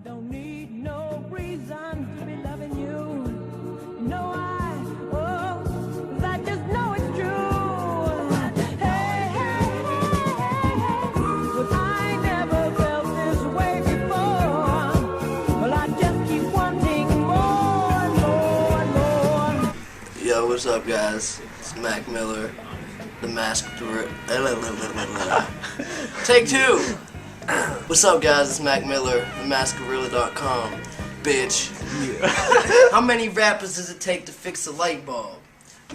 don't need no reason to be loving you. No, I just know it's true. Hey, hey, hey, hey, well, I never felt this way before. Well, I just keep wanting more and more and more. Yo, what's up, guys? It's Mac Miller, the Masked Gorilla. Take two. What's up, guys? It's Mac Miller, theMaskedGorilla.com, bitch. Yeah. How many rappers does it take to fix a light bulb?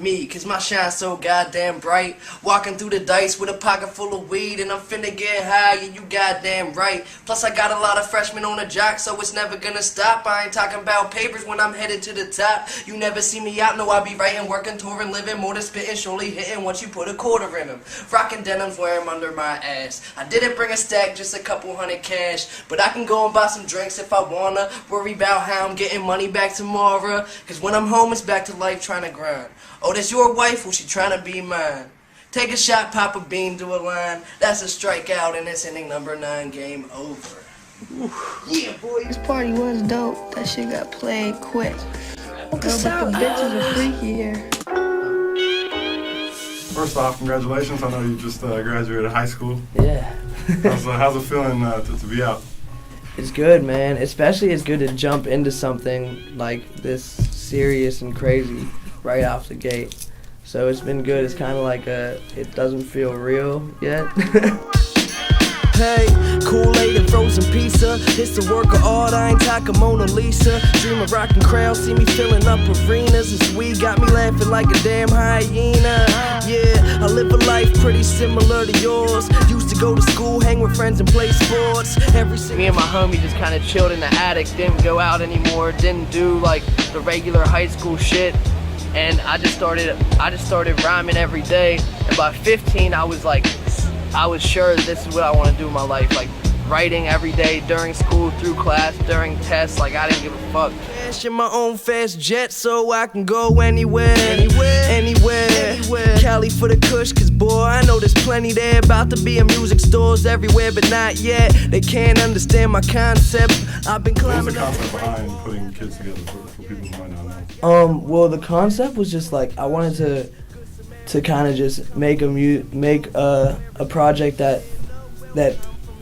Me, cause my shine's so goddamn bright. Walking through the dice with a pocket full of weed, and I'm finna get high, yeah, you goddamn right. Plus I got a lot of freshmen on the jock, so it's never gonna stop. I ain't talking about papers when I'm headed to the top. You never see me out, no, I be writing, working, touring, living, more than spitting, surely hitting once you put a quarter in them. Rockin' denims, wear 'em under my ass. I didn't bring a stack, just a couple hundred cash, but I can go and buy some drinks if I wanna. Worry about how I'm getting money back tomorrow, cause when I'm home it's back to life trying to grind. Oh, that's your wife? Well, she tryna be mine. Take a shot, pop a bean, do a line. That's a strikeout, and it's inning number 9, game over. Oof. Yeah, boy. This party was dope. That shit got played quick. But the bitches are freaky here. First off, congratulations. I know you just graduated high school. Yeah. How's it feeling to be out? It's good, man. Especially it's good to jump into something like this serious and crazy right off the gate. So it's been good. It's kind of like it doesn't feel real yet. Hey, Kool-Aid and frozen pizza. It's a work of art, I ain't talking Mona Lisa. Dream of rocking crowds, see me filling up arenas. This weed got me laughing like a damn hyena. Yeah, I live a life pretty similar to yours. Used to go to school, hang with friends and play sports. Me and my homie just kind of chilled in the attic, didn't go out anymore, didn't do like the regular high school shit. And I just started rhyming every day. And by 15, I was sure this is what I want to do in my life. Like writing every day, during school, through class, during tests. Like I didn't give a fuck. Cash in my own fast jet so I can go anywhere. Cali for the kush, cause boy, I know there's plenty there. About to be in music stores everywhere, but not yet. They can't understand my concept. I've been climbing. What was the concept behind putting kids together for people who might not know? Well, the concept was just like I wanted to kind of just make a project that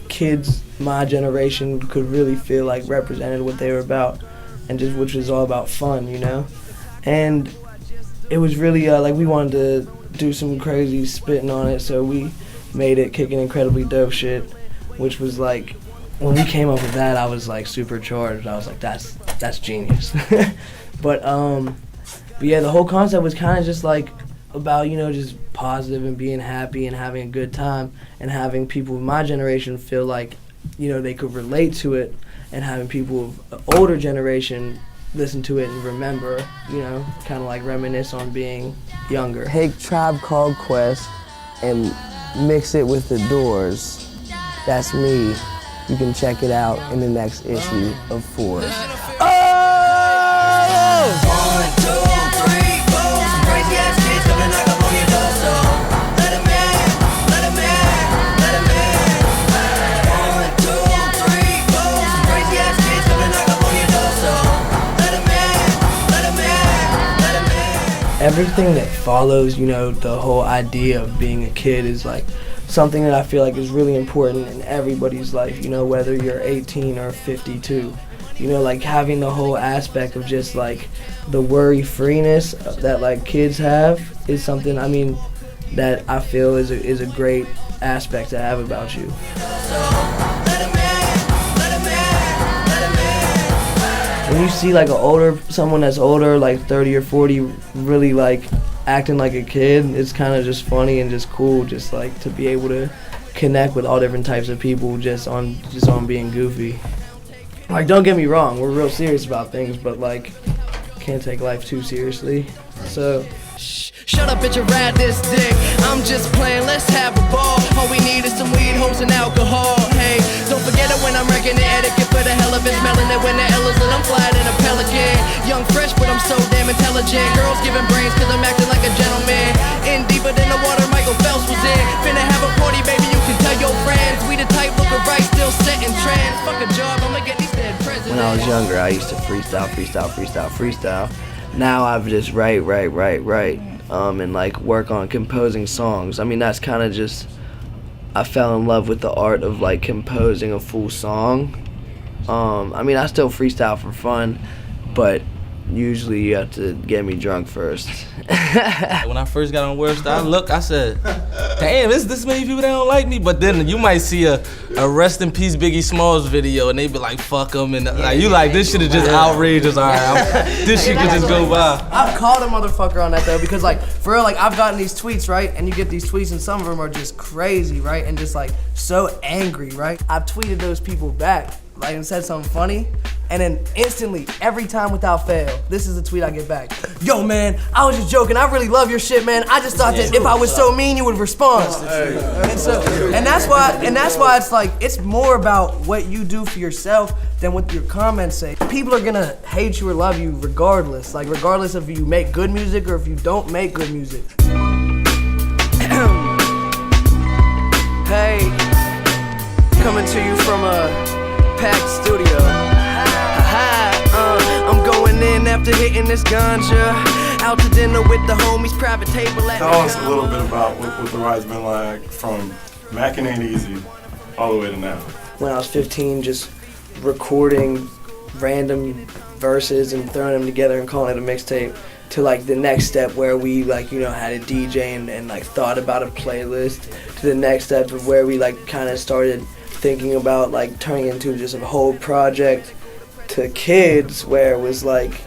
kids my generation could really feel like represented what they were about, and just which was all about fun, you know. And it was really like we wanted to do some crazy spitting on it, so we made it kicking incredibly dope shit, which was like when we came up with that, I was like super charged. I was like, that's genius. But yeah, the whole concept was kind of just like about, you know, just positive and being happy and having a good time and having people of my generation feel like, you know, they could relate to it, and having people of the older generation listen to it and remember, you know, kind of like reminisce on being younger. Take Tribe Called Quest and mix it with The Doors. That's me. You can check it out in the next issue of Forbes. Everything that follows, you know, the whole idea of being a kid is like something that I feel like is really important in everybody's life, you know, whether you're 18 or 52. You know, like having the whole aspect of just like the worry-freeness that like kids have is something, I mean, that I feel is a great aspect to have about you. When you see like someone that's older, like 30 or 40, really like acting like a kid, it's kind of just funny and just cool, just like to be able to connect with all different types of people just on being goofy. Like, don't get me wrong, we're real serious about things, but like, can't take life too seriously. So. Shut up, bitch, and ride this dick. I'm just playing, let's have a ball. All we need is some weed, hoes, and alcohol. Hey, don't forget it when I'm wrecking the etiquette for the hell of it. Smelling it when the L is lit, I'm flying in a pelican. Young, fresh, but I'm so damn intelligent. Girls giving brains, cause I'm acting like a gentleman. In deeper than the water Michael Phelps was in. Finna have a party, baby, you can tell your friends. We the type looking right, still setting trends. Fuck a job, I'ma get these dead presents. younger, I used to freestyle. Now I've just write, and like work on composing songs. I mean, that's kind of just, I fell in love with the art of like composing a full song. I mean, I still freestyle for fun, but usually you have to get me drunk first. When I first got on World, I said, damn, this many people that don't like me. But then you might see a Rest in Peace Biggie Smalls video and they be like, fuck him. And like, you like, this shit is just outrageous. All right, this shit could just go by. I've called a motherfucker on that though, because like, for real, like I've gotten these tweets, right? And you get these tweets and some of them are just crazy, right? And just like so angry, right? I've tweeted those people back, like, and said something funny. And then instantly, every time without fail, this is the tweet I get back. Yo, man, I was just joking. I really love your shit, man. I just thought that if I was so mean, you would respond. And that's why it's like, it's more about what you do for yourself than what your comments say. People are gonna hate you or love you regardless. Like, regardless if you make good music or if you don't make good music. Hey, coming to you from a packed studio. I'm going in after hitting this ganja. Out to dinner with the homies, private table at Tell us a little bit about what the ride's been like from Mac and Ain't Easy all the way to now. When I was 15, just recording random verses and throwing them together and calling it a mixtape, to like the next step where we like, you know, had a DJ and like thought about a playlist, to the next step of where we like kind of started thinking about like turning into just a whole project, to kids where it was like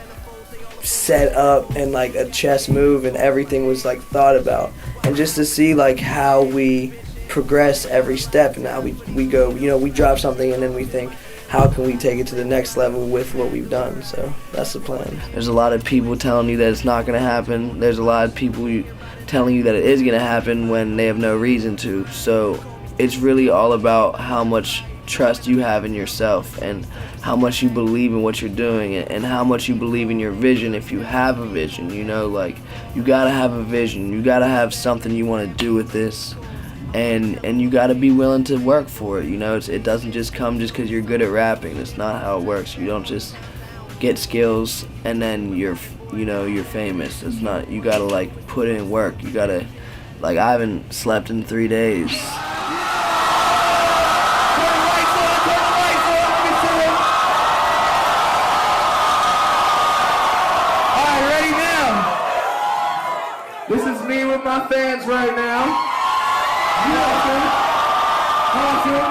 set up and like a chess move and everything was like thought about, and just to see like how we progress every step and how we go, you know, we drop something and then we think, how can we take it to the next level with what we've done? So that's the plan. There's a lot of people telling you that it's not gonna happen. There's a lot of people telling you that it is gonna happen when they have no reason to. So it's really all about how much trust you have in yourself and how much you believe in what you're doing and how much you believe in your vision. If you have a vision, you know, like, you gotta have a vision. You gotta have something you want to do with this, and you gotta be willing to work for it. You know, it doesn't just come just because you're good at rapping. That's not how it works. You don't just get skills and then you're famous. It's not. You gotta like put in work. You gotta, like, I haven't slept in 3 days. This is me with my fans right now. Awesome.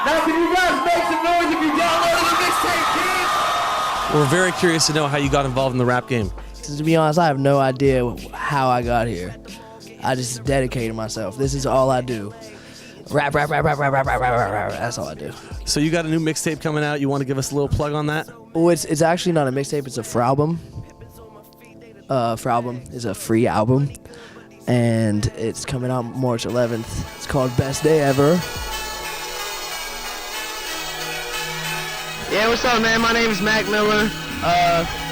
Now can you guys make some noise if you downloaded the mixtape, kids? We're very curious to know how you got involved in the rap game. To be honest, I have no idea how I got here. I just dedicated myself. This is all I do. Rap. That's all I do. So you got a new mixtape coming out. You want to give us a little plug on that? Well, it's actually not a mixtape. It's a fralbum. Fralbum is a free album, and it's coming out March 11th. It's called Best Day Ever. Yeah, what's up, man? My name is Mac Miller.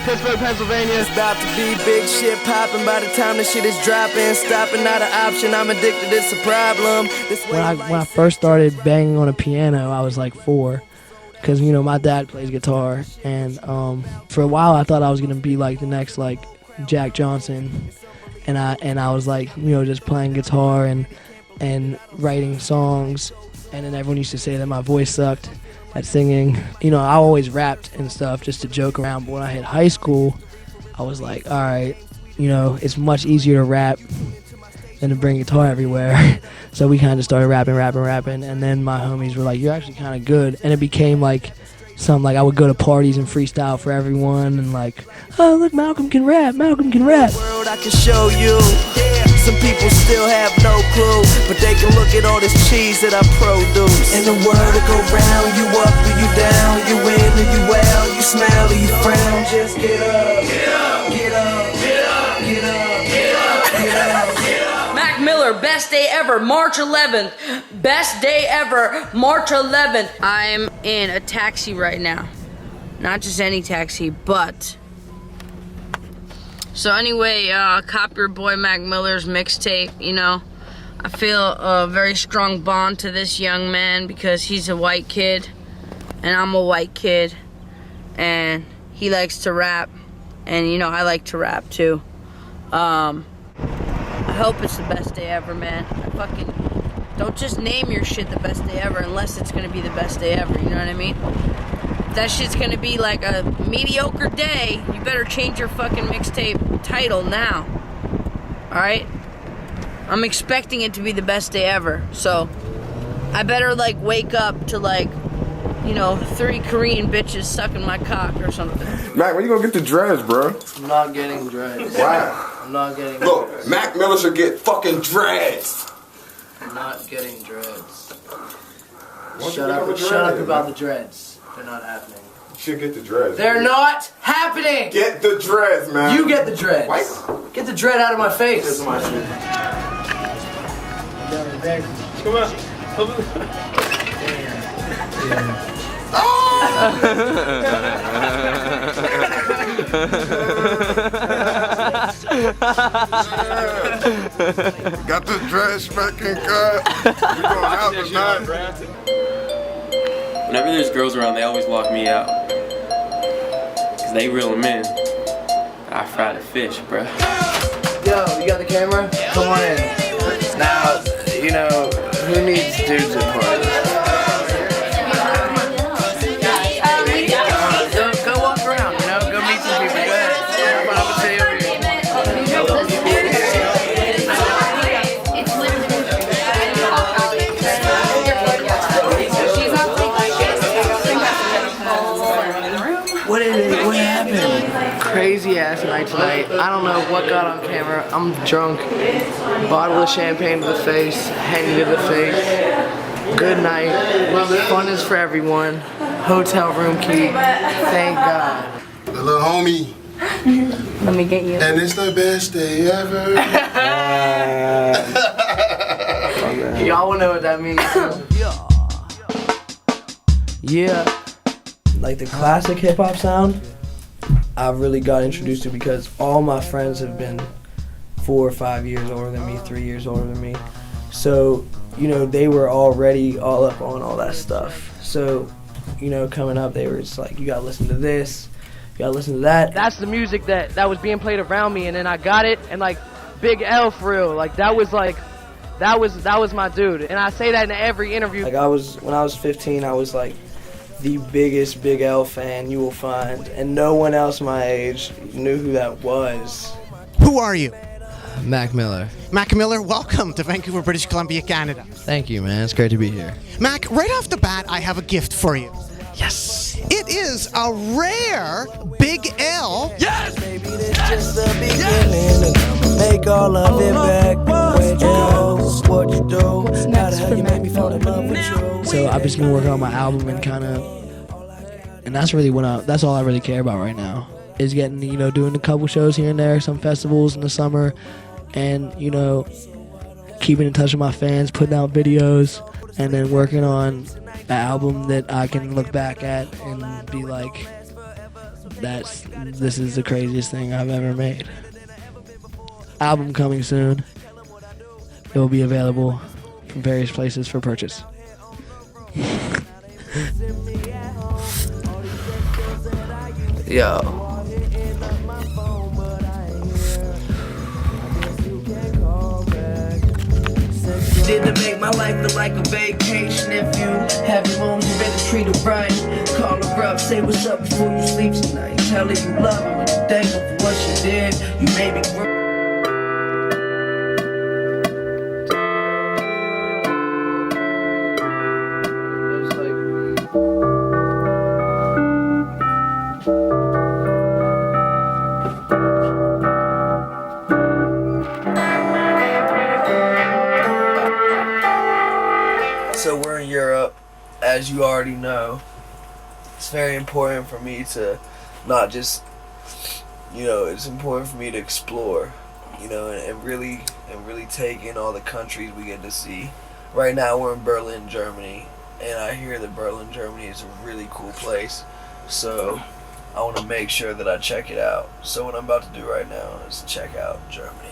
Pittsburgh, Pennsylvania. It's about to be big shit popping by the time the shit is dropping. Stopping not an option. I'm addicted. It's a problem. When I first started banging on a piano, I was like 4. Because, you know, my dad plays guitar, and for a while I thought I was going to be like the next like Jack Johnson, and I was like, you know, just playing guitar and writing songs, and then everyone used to say that my voice sucked at singing. You know, I always rapped and stuff just to joke around, but when I hit high school, I was like, all right, you know, it's much easier to rap than to bring guitar everywhere. So we kind of started rapping, and then my homies were like, you're actually kind of good, and it became like something like I would go to parties and freestyle for everyone, and like, oh, look, Malcolm can rap. World I can show you. Some people still have no clue, but they can look at all this cheese that I produce. In the world to go round, you up or you down, you in or you out, you smile or you frown. Just get up, get up, get up, get up, get up, get up, get up, get up. Mac Miller, best day ever, March 11th. Best day ever, March 11th. I'm in a taxi right now. Not just any taxi, but... So anyway, cop your boy Mac Miller's mixtape, you know. I feel a very strong bond to this young man because he's a white kid, and I'm a white kid. and he likes to rap, and you know I like to rap too. I hope it's the best day ever, man. Don't just name your shit the best day ever unless it's gonna be the best day ever, you know what I mean? If that shit's gonna be like a mediocre day, you better change your fucking mixtape title now. Alright? I'm expecting it to be the best day ever, so I better like wake up to like, you know, 3 Korean bitches sucking my cock or something. Mac, when you gonna get the dreads, bro? I'm not getting dreads. Wow. I'm not getting Look, dreads. Mac Miller should get fucking dreads. I'm not getting dreads. Why'd Shut you up, become a shut up dread, about man? the dreads. They're not happening. You should get the dreads. They're not happening! Get the dreads, man. You get the dreads. What? Get the dread out of my face. This is my shit. Come on. Got the dreads smacking cut. We going out tonight. Whenever there's girls around, they always walk me out. Cause they reel them in. I fry the fish, bruh. Yo, you got the camera? Come on in. Now, you know, who needs dudes at parties? Go walk around, you know? Go meet some people. Go ahead. I'm gonna say over here. What happened? Crazy ass night tonight. I don't know what got on camera. I'm drunk. Bottle of champagne to the face, Henny to the face. Good night. Fun is for everyone. Hotel room key. Thank God. The little homie. Let me get you. And it's the best day ever. Y'all will know what that means. Yeah. Like the classic hip hop sound, I really got introduced to because all my friends have been 4 or 5 years older than me, 3 years older than me. So, you know, they were already all up on all that stuff. So, you know, coming up, they were just like, you gotta listen to this, you gotta listen to that. That's the music that was being played around me, and then I got it, and like Big L for real, like that was my dude, and I say that in every interview. Like when I was 15, I was like the biggest Big L fan you will find, and no one else my age knew who that was. Who are you? Mac Miller. Mac Miller, welcome to Vancouver, British Columbia, Canada. Thank you, man. It's great to be here. Mac, right off the bat, I have a gift for you. Yes. It is a rare Big L. Yes! Baby, this just the beginning. Make all of it back. Where'd you go? What you do? How the hell you make me fall in love with you? So I've just been working on my album and that's really that's all I really care about right now. Is getting, you know, doing a couple shows here and there, some festivals in the summer, and, you know, keeping in touch with my fans, putting out videos, and then working on an album that I can look back at and be like, this is the craziest thing I've ever made. Album coming soon. It will be available from various places for purchase. Yo. Did to make my life look like a vacation. If you have your moments, you better treat her right. Call her up, say what's up before you sleep tonight. Tell her you love her, but you thank her for what she did. You made me grow. So we're in Europe, as you already know. It's very important for me to not just, you know, it's important for me to explore, you know, and really take in all the countries we get to see. Right now we're in Berlin, Germany, and I hear that Berlin, Germany is a really cool place. So I want to make sure that I check it out. So what I'm about to do right now is check out Germany.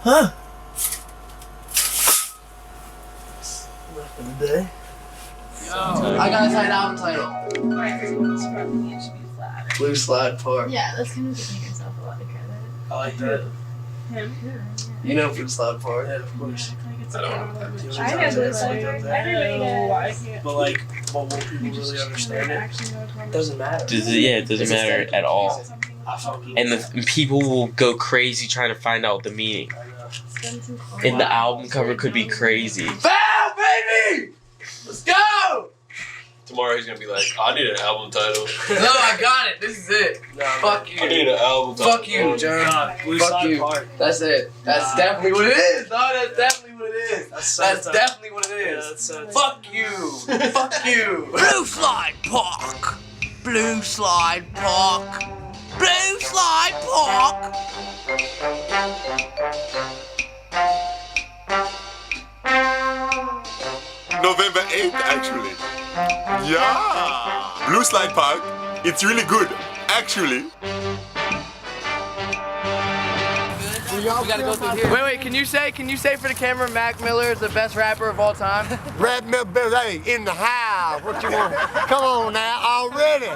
Huh? Left the of the day. I got a tight album title. Blue Slide Park. Yeah, that's kind of giving yourself a lot of credit. I like that. Him? You know Blue Slide Park? Yeah, of course. I know Blue Slide Park. Everybody does. But like, will people really understand it? Doesn't matter. It doesn't matter at all. And the people will go crazy trying to find out the meaning. And the album cover could be crazy. Bow, baby! Let's go! Tomorrow he's gonna be like, I need an album title. No, I got it. This is it. Fuck you. I need an album title. Fuck you, Jerm. Fuck you. That's it. That's definitely what it is. No, that's definitely what it is. That's definitely what it is. Fuck you. Fuck you. Blue Slide Park. Blue Slide Park. Blue Slide Park. November 8th, actually. Yeah. Blue Slide Park. It's really good, actually. We gotta go through here. Wait, can you say for the camera Mac Miller is the best rapper of all time? Rap Miller, hey, in the house. What you want? Come on now, already.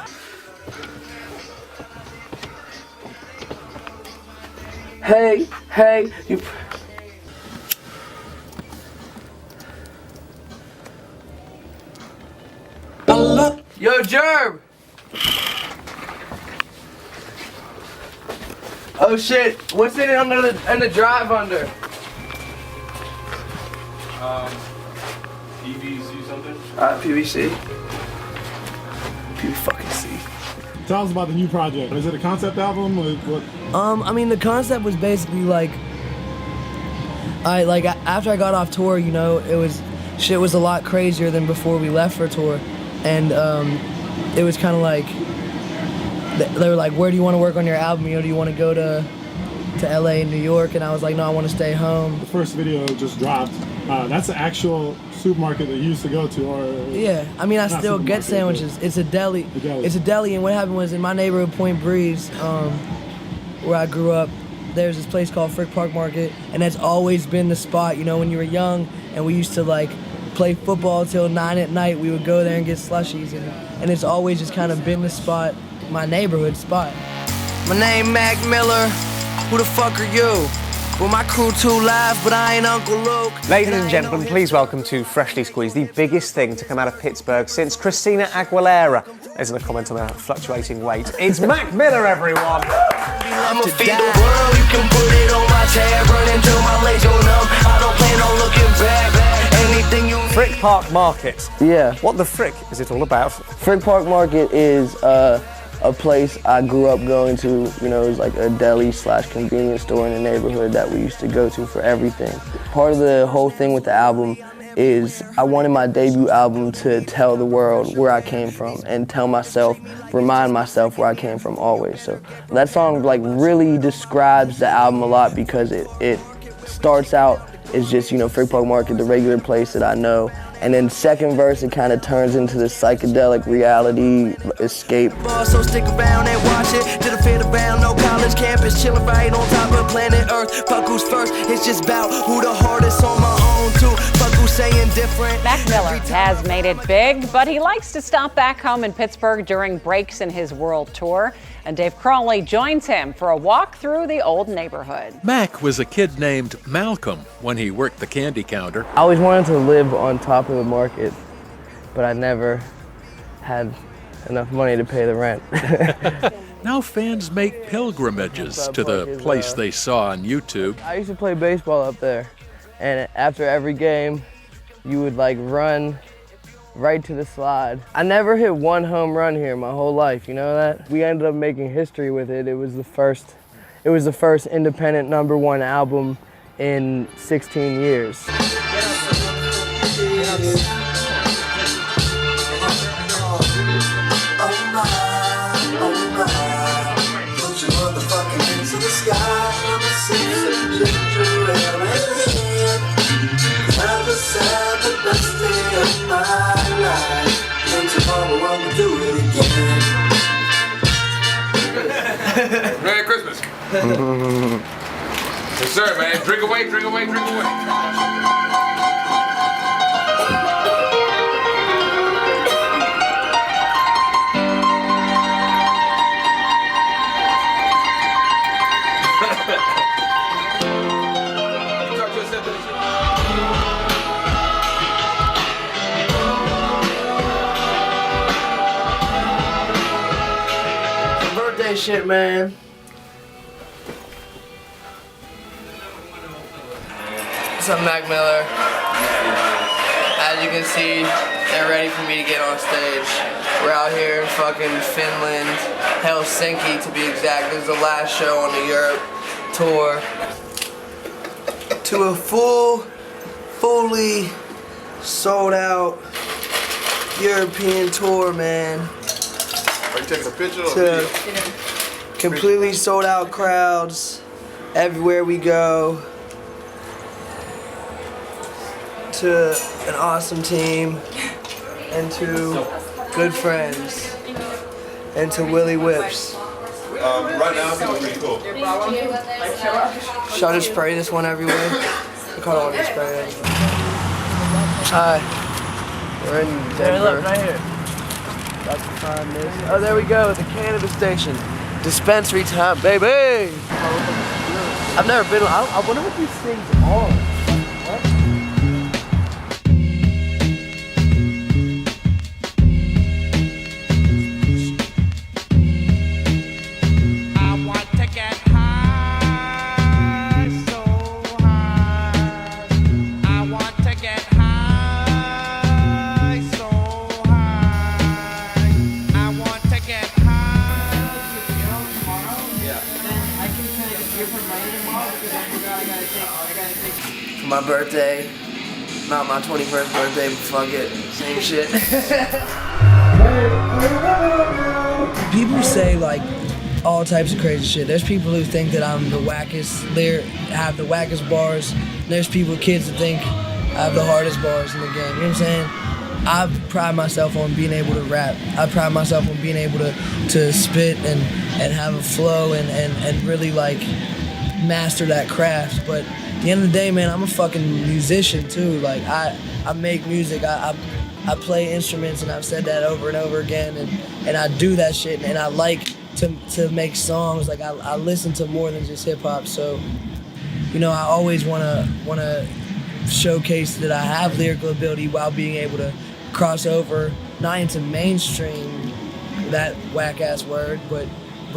Hey, you. Yo, Jerb! Oh shit, what's in it in the drive under? PVC something? PVC. PVC. Tell us about the new project. Is it a concept album? Or what? I mean, the concept was basically like, after I got off tour, you know, shit was a lot crazier than before we left for tour, and it was kind of like they were like, where do you want to work on your album? You know, do you want to go to LA and New York? And I was like, no, I want to stay home. The first video just dropped. That's the actual supermarket that you used to go to, or yeah. I mean, I still get sandwiches. It's a deli. It's a deli, and what happened was in my neighborhood, Point Breeze, where I grew up, there's this place called Frick Park Market, and that's always been the spot. You know, when you were young, and we used to like play football till 9 at night. We would go there and get slushies, and it's always just kind of been the spot, my neighborhood spot. My name Mac Miller. Who the fuck are you? Well, my crew too live, but I ain't Uncle Luke. Ladies and gentlemen, please welcome to Freshly Squeezed, the biggest thing to come out of Pittsburgh since Christina Aguilera. Isn't a comment on her fluctuating weight. It's Mac Miller, everyone. I'ma feed the world, you can put it on my tab, run until my legs go numb. I don't plan on looking back. Anything you Frick Park Market. Yeah. What the frick is it all about? Frick Park Market is a place I grew up going to. You know, it was like a deli / convenience store in the neighborhood that we used to go to for everything. Part of the whole thing with the album is I wanted my debut album to tell the world where I came from and remind myself where I came from always. So that song like really describes the album a lot because it starts out as just, you know, Frick Park Market, the regular place that I know. And then second verse, it kind of turns into this psychedelic reality escape. So stick around and watch it. Did a fit around, no college campus, chilling right on top of planet Earth. Fuck who's first, it's just about who the hardest on my own too. Fuck who's saying different. Mac Miller has made it big, but he likes to stop back home in Pittsburgh during breaks in his world tour. And Dave Crawley joins him for a walk through the old neighborhood. Mac was a kid named Malcolm when he worked the candy counter. I always wanted to live on top of the market, but I never had enough money to pay the rent. Now fans make pilgrimages to the place they saw on YouTube. I used to play baseball up there, and after every game, you would like run right to the slide. I never hit one home run here my whole life, you know that? We ended up making history with it. It was the first independent #1 album in 16 years. Merry Christmas. Yes, sir, man. Drink away, drink away, drink away. this shit, man. What's up, Mac Miller? As you can see, they're ready for me to get on stage. We're out here in fucking Finland, Helsinki to be exact. This is the last show on the Europe tour. To a fully sold out European tour, man. Are you taking a picture or To video? completely sold out crowds everywhere we go. To an awesome team and to good friends and to Willie Whips. Right now, I think it's pretty cool. Should I just spray this one everywhere? I kind of want to spray it. Hi. We're in Denver. Hey, look, right here. About to find this. Oh, there we go, the cannabis station. Dispensary time, baby! I've never been, I wonder what these things are. My birthday, not my 21st birthday, but fuck it, same shit. People say like all types of crazy shit. There's people who think that I'm the wackest, have the wackest bars. There's kids that think I have the hardest bars in the game. You know what I'm saying? I pride myself on being able to rap. I pride myself on being able to spit and have a flow and really like master that craft. But at the end of the day, man, I'm a fucking musician too. Like I make music. I play instruments, and I've said that over and over again. And I do that shit, and I like to make songs. Like I listen to more than just hip hop. So, you know, I always wanna showcase that I have lyrical ability while being able to cross over, not into mainstream, that whack ass word, but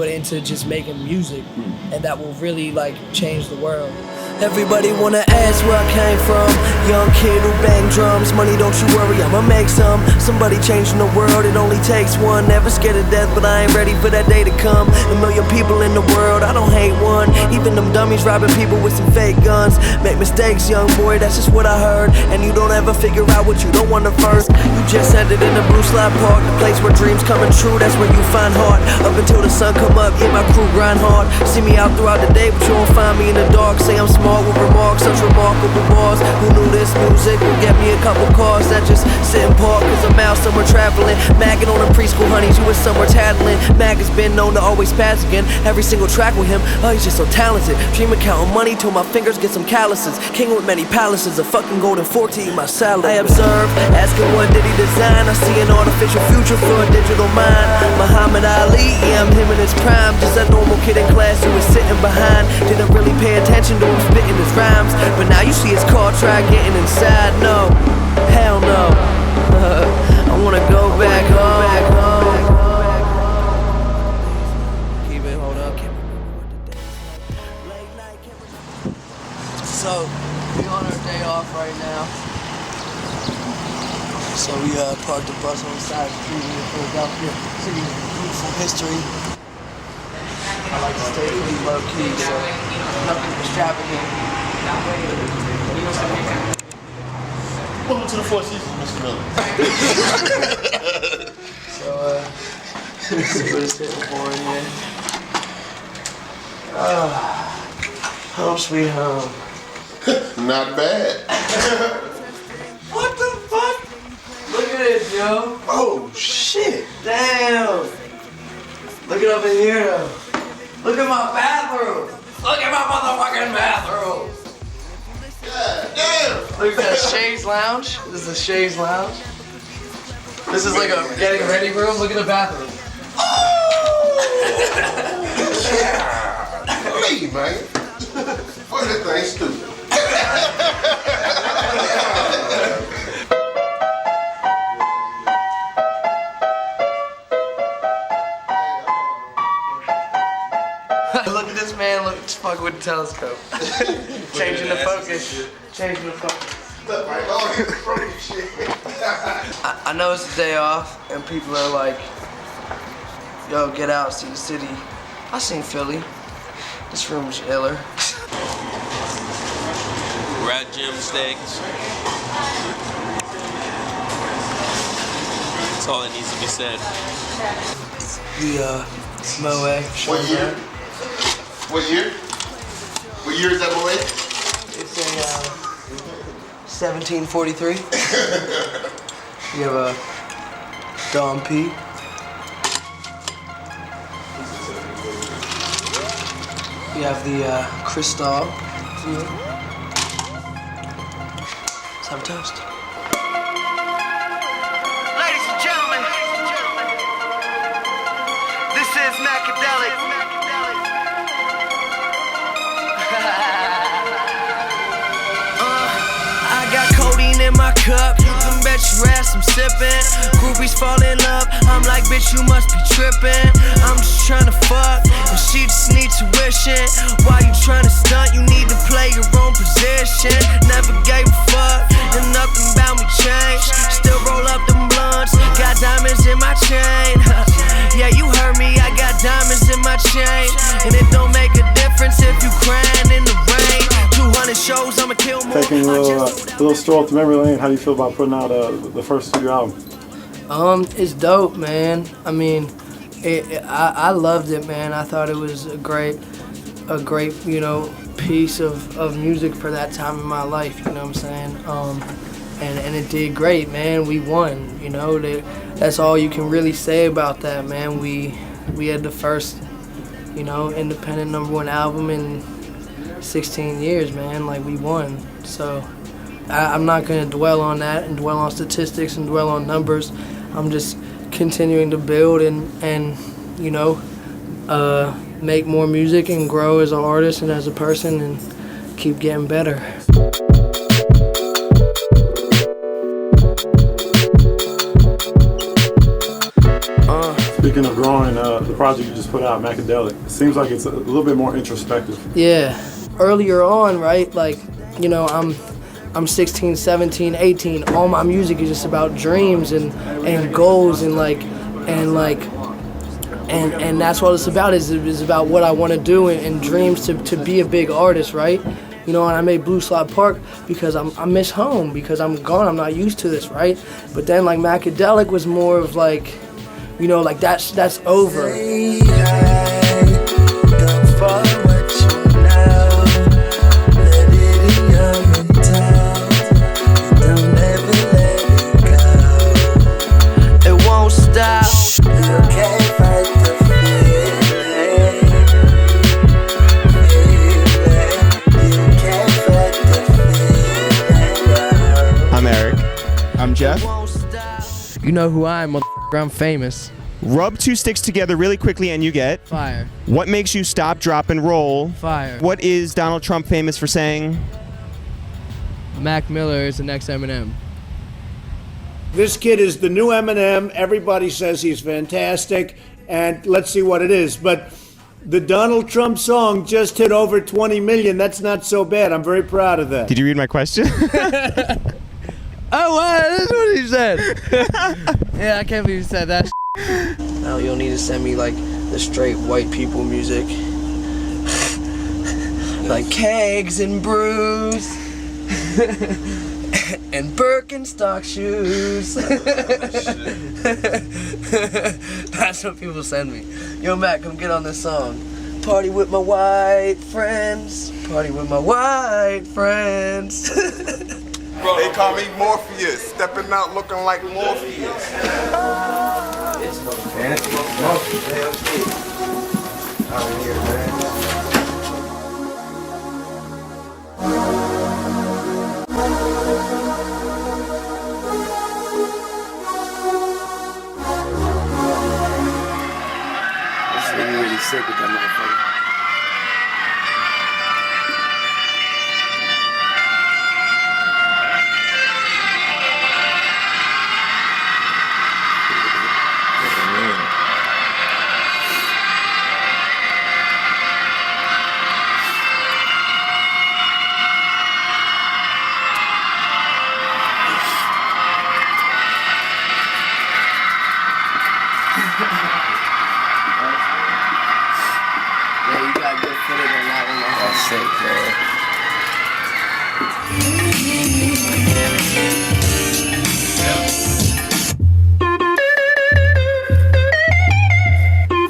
into just making music, and that will really like change the world. Everybody wanna ask where I came from. Young kid who bang drums. Money, don't you worry, I'ma make some. Somebody changing the world, it only takes one. Never scared of death, but I ain't ready for that day to come. A million people in the world, I don't hate one. Even them dummies robbing people with some fake guns. Make mistakes, young boy, that's just what I heard. And you don't ever figure out what you don't want to first. You just ended in the Blue Slide Park, the place where dreams coming true, that's where you find heart. Up until the sun come up, yeah, my crew grind hard. See me out throughout the day, but you won't find me in the dark. Say I'm smart with remarks, such remarkable bars. Who knew this music would get me a couple cars that just sit and park, cause I'm out somewhere traveling. Magging on them preschool honeys, you was somewhere tattling. Mag has been known to always pass again. Every single track with him, oh, he's just so talented. Dream of counting money till my fingers get some calluses. King with many palaces, a fucking golden fork to eat my salad. I observe, asking what did he design. I see an artificial future for a digital mind. Muhammad Ali, yeah, I'm him in his prime. Just a normal kid in class who was sitting behind. Didn't really pay attention to him spitting his rhymes, but now you see his car, try getting inside. No, hell no. I wanna go back home. Keep it, hold up. So we on our day off right now. So we parked the bus on the side of the street in Philadelphia. City of beautiful history. I like to stay pretty low key, so nothing extravagant. Welcome to the Four Seasons, Mr. Miller. So, let's see what it's hitting for in here. Home sweet home. Not bad. What the fuck? Look at this, yo. Oh, shit. Damn. Look it up in here, though. Look at my bathroom. Look at my motherfucking bathroom. God damn. Look at that Shay's Lounge. This is the Shay's Lounge. This is like a getting ready room. Look at the bathroom. Leave, man. Fuck that thing stupid. telescope. Changing the focus. Changing the focus. I know it's a day off, and people are like, yo, get out, see the city. I seen Philly. This room's iller. Rat gym steaks. That's all that needs to be said. The Moe. What year? What year? What year is that Moe? It's a 1743. You have a Dom P. You have the Cristal. Let's have a toast. Ladies and gentlemen, this is Macadelic. I got codeine in my cup. You can bet your ass I'm sipping. Groupies fall in love. I'm like, bitch, you must be tripping. I'm just trying to fuck, and she just need tuition. Why you trying to stunt? You need to play your own position. Never gave a fuck, and nothing about me changed. Still roll up them blunts. Got diamonds in my chain. Yeah, you heard me. I got diamonds in my chain, and it don't make a difference if you crying in the rain. 200 shows, I'ma kill more. Taking a little stroll through memory lane. How do you feel about putting out the first studio album? It's dope, man. I mean, I loved it, man. I thought it was a great, you know, piece of music for that time in my life. You know what I'm saying? And it did great, man. We won. You know, that's all you can really say about that, man. We had the first, you know, independent #1 album in 16 years, man. Like, we won. So I'm not gonna dwell on that and dwell on statistics and dwell on numbers. I'm just continuing to build and you know, make more music and grow as an artist and as a person and keep getting better. Speaking of growing, the project you just put out, Macadelic, it seems like it's a little bit more introspective. Yeah. Earlier on, right, like, you know, I'm 16, 17, 18. All my music is just about dreams and goals and that's what it's about. Is about what I want to do and dreams to be a big artist, right? You know, and I made Blue Slide Park because I miss home, because I'm gone. I'm not used to this, right? But then like Macadelic was more of like, you know, like that's over. I'm Eric. I'm Jeff. You know who I am, I'm famous. Rub two sticks together really quickly and you get... Fire. What makes you stop, drop, and roll? Fire. What is Donald Trump famous for saying? Mac Miller is the next Eminem. This kid is the new Eminem. Everybody says he's fantastic, and let's see what it is. But the Donald Trump song just hit over 20 million. That's not so bad. I'm very proud of that. Did you read my question? Oh, wow, that's what he said. Yeah, I can't believe he said that. Now you'll need to send me like the straight white people music. Like kegs and brews. And Birkenstock shoes. That's what people send me. Yo, Matt, come get on this song. Party with my white friends. Party with my white friends. They call me Morpheus, stepping out looking like Morpheus. This nigga really sick with that motherfucker.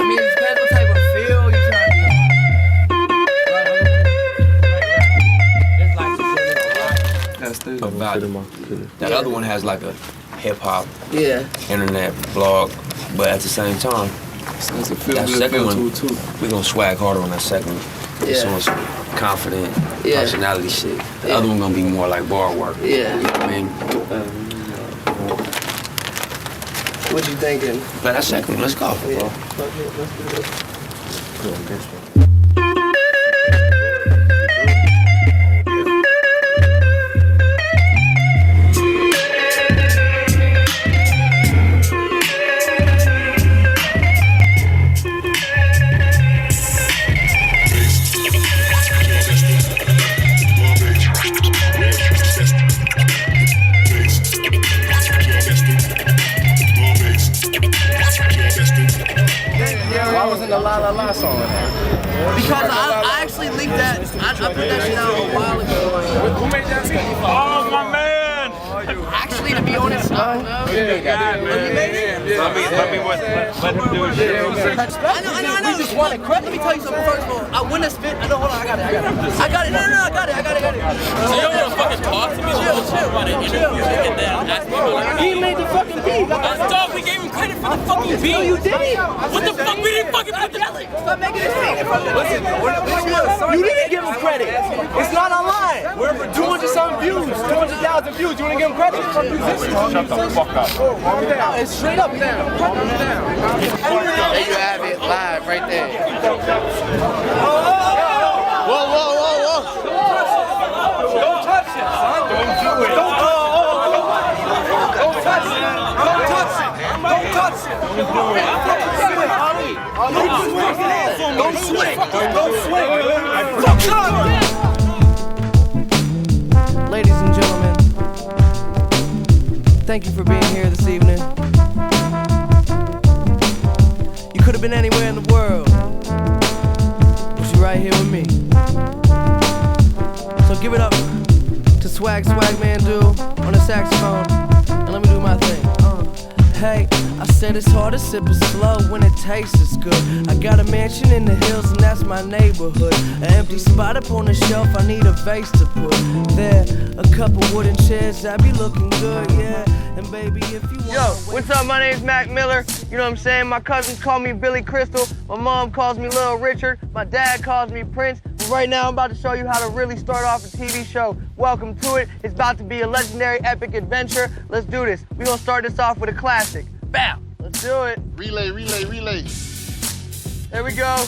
mean, it depends what type of feel you're trying to do. About that other one has like a hip hop, internet blog, but at the same time, that second one we gonna swag harder on that second one. It's on some confident personality shit. The other one gonna be more like bar work. Yeah. You know what I mean? What you thinking? But that second one, let's go. Yeah. Bro. Let's do this. Why wasn't the La La La song? Because I actually leaked that. I put that shit out a while ago. Who made that beat? Oh, my man! Actually, to be honest, I don't know. Yeah, let me let him do his shit. I know. We just want it. Let me tell you something. First of all, I wouldn't have spit. No, hold on. I got it. No, I got it. So you don't want to fucking talk to me? Chill. Want to interview and then ask me about like, He made the fucking beat. That's dog. We gave him credit for the fucking beat. No, you didn't. What the fuck? We didn't fucking put the. Stop making this thing in front of me. You didn't give him credit. It's not online. We're 200-something views, 200,000 views. You want to give him credit? Shut the fuck up. Calm down. It's straight up down. Calm down. There you have it live right there. Whoa. Don't touch it, son. Don't do it. Don't touch it. Don't touch it. Don't swing. Ladies and gentlemen, thank you for being here this evening. You could have been anywhere in the world, but you're right here with me. So give it up to Swag Man Dude on the saxophone, and let me do my thing. Hey, I said it's hard to sip it slow when it tastes good. I got a mansion in the hills and that's my neighborhood. An empty spot up on the shelf, I need a vase to put there. A couple wooden chairs that be looking good, yeah. And baby, if you want. Yo, what's up? My name's Mac Miller. You know what I'm saying? My cousins call me Billy Crystal. My mom calls me Little Richard. My dad calls me Prince. But right now, I'm about to show you how to really start off a TV show. Welcome to it. It's about to be a legendary epic adventure. Let's do this. We're gonna start this off with a classic. Bam! Let's do it. Relay. There we go.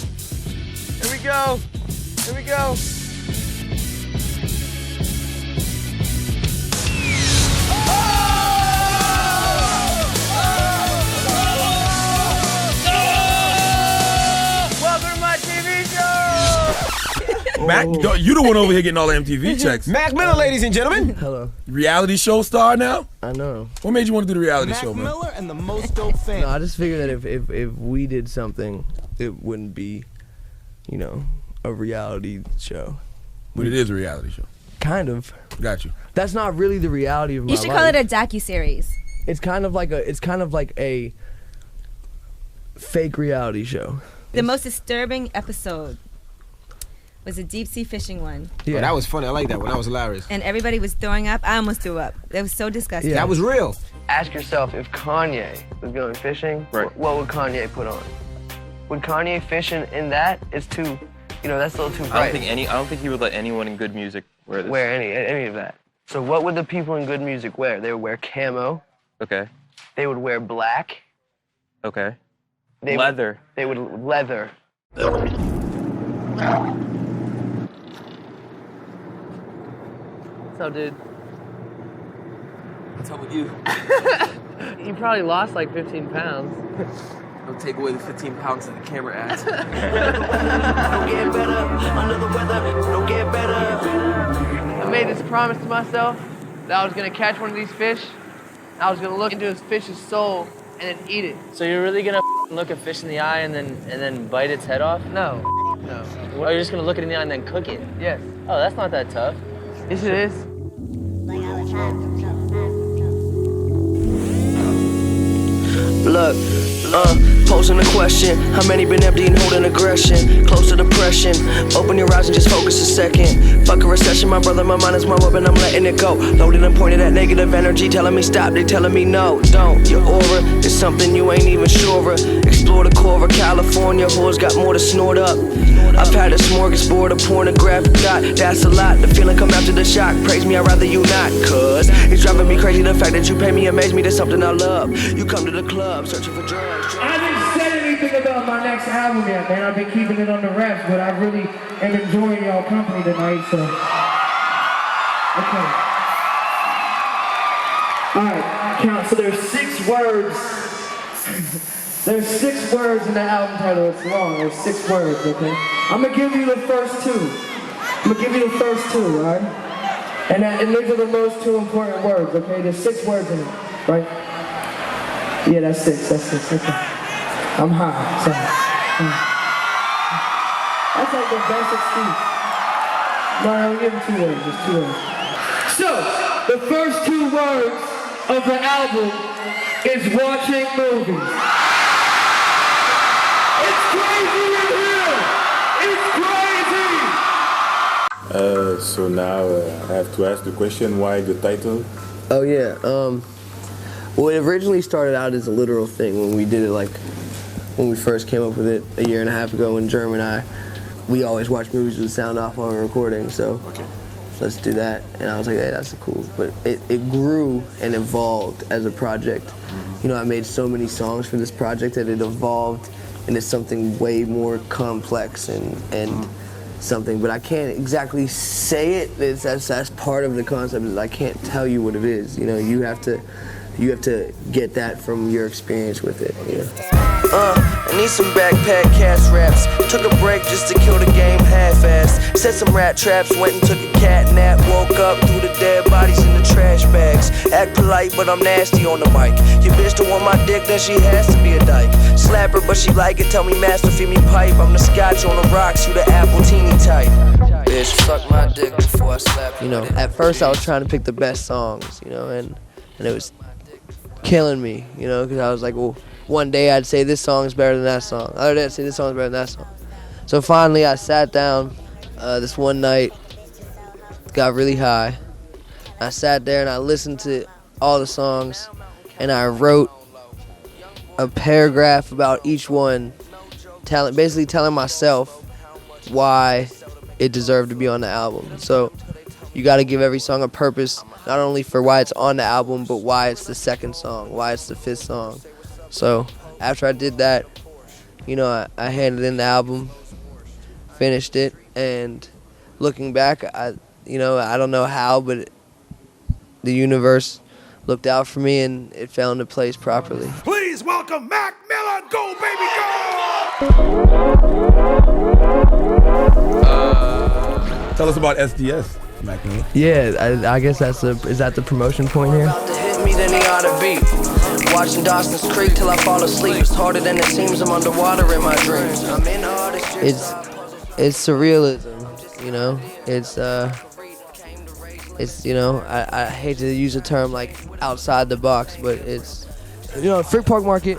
Welcome to my TV show! Mac, you the one over here getting all the MTV checks. Mac Miller, ladies and gentlemen. Hello. Reality show star now? I know. What made you want to do the reality show, man? Mac Miller and the most dope fan. No, I just figured that if we did something, it wouldn't be, you know, a reality show. But it is a reality show. Kind of. Got you. That's not really the reality of my You life. should call it a docuseries. It's kind of like a fake reality show. The most disturbing episode was a deep sea fishing one. Yeah, that was funny. I like that one. That was hilarious. And everybody was throwing up. I almost threw up. It was so disgusting. That was real. Ask yourself, if Kanye was going fishing, what would Kanye put on? Would Kanye fish in that? It's too, you know, that's a little too bright. I don't think he would let anyone in good music wear this. Wear any of that. So what would the people in good music wear? They would wear camo. Okay. They would wear black. Okay. Leather. They would leather. What's up, dude? What's up with you? You probably lost like 15 pounds. Don't take away the 15 pounds that the camera adds. Don't get better under the weather. Don't get better. I made this promise to myself that I was gonna catch one of these fish. I was gonna look into this fish's soul and then eat it. So you're really gonna look a fish in the eye and then bite its head off? No. Oh, you're just gonna look it in the eye and then cook it? Yes. Oh, that's not that tough. Yes, it is. Look, posing a question. How many been empty and holding aggression? Close to depression. Open your eyes and just focus a second. Fuck a recession, my brother, my mind is my weapon, I'm letting it go. Loaded and pointed at negative energy, telling me stop, they telling me no, don't. Your aura is something you ain't even sure of. Explore the core of California, whores got more to snort up. I've had a smorgasbord of pornographic dot, that's a lot. The feeling come after the shock, praise me, I'd rather you not. Cause it's driving me crazy, the fact that you pay me amaze me, that's something I love. You come to the club, searching for drugs. I haven't said anything about my next album yet, man. I've been keeping it on the wraps, but I really am enjoying y'all company tonight, so. Okay. Alright, count. So there's 6 words. There's 6 words in the album title. It's long. There's 6 words, okay? I'm gonna give you the first 2. Alright? And these are the most 2 important words, okay? There's 6 words in it, right? Yeah, that's 6, okay. I'm high, sorry. That's like the best excuse. No, I'll give him 2 words, just 2 words. So, the first 2 words of the album is watching movies. It's crazy in here! It's crazy! So now I have to ask the question, why the title? Oh yeah, well it originally started out as a literal thing when we did it, like when we first came up with it a year and a half ago when Jerm and we always watch movies with the sound off while we're recording, so let's do that. And I was like, hey, that's cool. But it grew and evolved as a project. You know, I made so many songs for this project that it evolved into something way more complex and something, but I can't exactly say it. That's part of the concept, is I can't tell you what it is. You know, you have to get that from your experience with it. You know? I need some backpack cash raps. Took a break just to kill the game half-assed. Set some rat traps, went and took a cat nap. Woke up through the dead bodies in the trash bags. Act polite, but I'm nasty on the mic. Your bitch don't want my dick, then she has to be a dyke. Slap her, but she like it. Tell me master, feed me pipe. I'm the scotch on the rocks, you the apple teeny type. Bitch, suck my dick before I slap you. You know, at first I was trying to pick the best songs, you know, and it was killing me, you know, because I was like, well, one day I'd say this song is better than that song. The other day I'd say this song is better than that song. So finally I sat down this one night, got really high. I sat there and I listened to all the songs and I wrote a paragraph about each one, basically telling myself why it deserved to be on the album. So you got to give every song a purpose, not only for why it's on the album, but why it's the second song, why it's the 5th song. So after I did that, you know, I handed in the album, finished it, and looking back, I don't know how, but the universe looked out for me and it fell into place properly. Please welcome Mac Miller. Go, baby, go! Tell us about SDS, Mac Miller. Yeah, I guess is that the promotion point here? Hit me, then he ought to beat. Watching Dawson's Creek till I fall asleep. It's harder than it seems, I'm underwater in my dreams. I'm in all this shit. It's surrealism, you know? It's you know, I hate to use a term like outside the box, but it's, you know, Frick Park Market,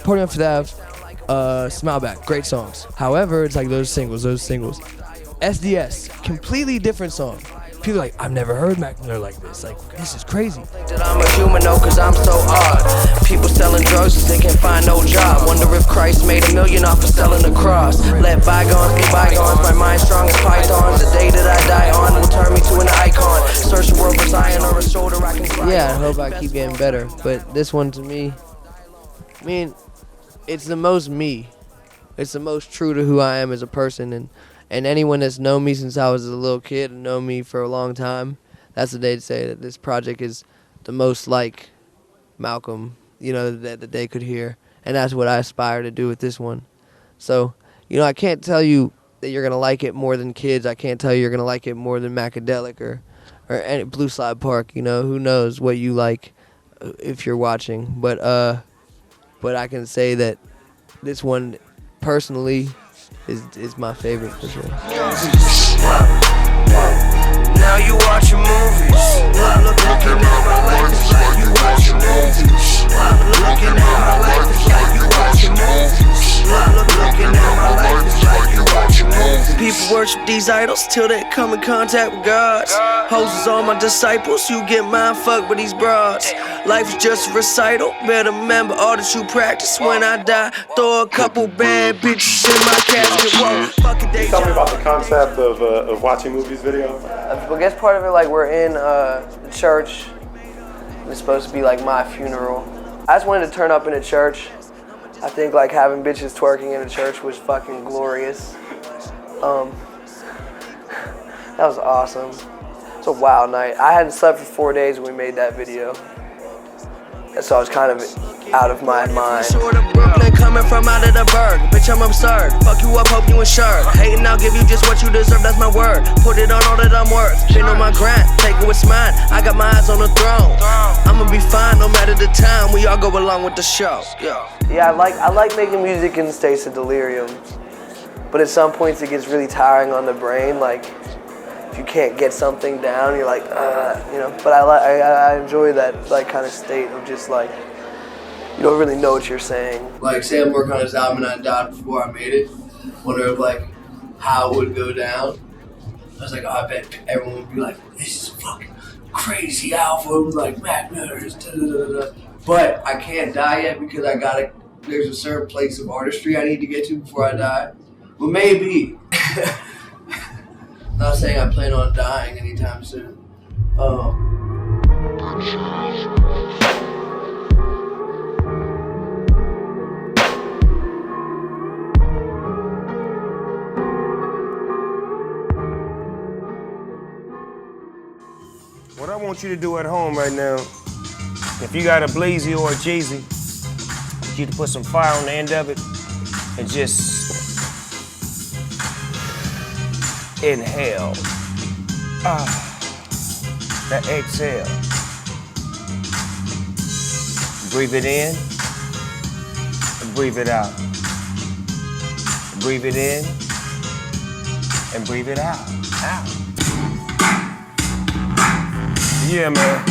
Party on Fifth Ave, Smile Back, great songs. However, it's like those singles. SDS, completely different song. People are like, I've never heard Mac Miller like this. Like, this is crazy. That I'm a human, no, cause I'm so odd. People selling drugs cause they can't find no job. Wonder if Christ made $1 million off of selling the cross. Let bygones be bygones, my mind strong as pythons. The day that I die on will turn me to an icon. Search the world for Zion or a shoulder I can cry. Yeah, I hope I keep getting better. But this one to me, I mean, it's the most me. It's the most true to who I am as a person. And anyone that's known me since I was a little kid and known me for a long time, that's the day to say that this project is the most like Malcolm, you know, that they could hear. And that's what I aspire to do with this one. So, you know, I can't tell you that you're going to like it more than Kids. I can't tell you you're going to like it more than Macadelic or any Blue Slide Park. You know, who knows what you like if you're watching. But I can say that this one, personally, is my favorite for sure. Now you watching movies. worship these idols till they come in contact with gods. Hoes is all my disciples, you get mind fucked with these broads. Life is just a recital, better remember all that you practice. When I die, throw a couple bad bitches in my casket. Whoa, fuck it, they Tell me about the concept of watching movies video. I guess part of it, like, we're in the church. It's supposed to be like my funeral. I just wanted to turn up in a church. I think like having bitches twerking in a church was fucking glorious. That was awesome. It's a wild night. I hadn't slept for 4 days when we made that video. So I was kind of out of my mind. Short of Brooklyn, coming from out of the burg. Bitch, I'm absurd. Fuck you up, hope you insured. Hating, I'll give you just what you deserve, that's my word. Put it on all that I'm worth. Been on my grind, take it what's mine. I got my eyes on the throne. I'ma be fine no matter the time. We all go along with the show. Yeah, I like making music in states of delirium. But at some points it gets really tiring on the brain. Like, if you can't get something down, you're like, you know. But I enjoy that like kind of state of just like, you don't really know what you're saying. Like, say I'm working on this album and I died before I made it. Wonder if like how it would go down. I was like, oh, I bet everyone would be like, this is a fucking crazy album, like Mac Miller's, But I can't die yet because there's a certain place of artistry I need to get to before I die. Well, maybe. Not saying I plan on dying anytime soon. What I want you to do at home right now, if you got a Blazy or a Jay-Z, you to put some fire on the end of it and just inhale. That exhale. Breathe it in and breathe it out. Breathe it in and breathe it out. Out. Yeah, man.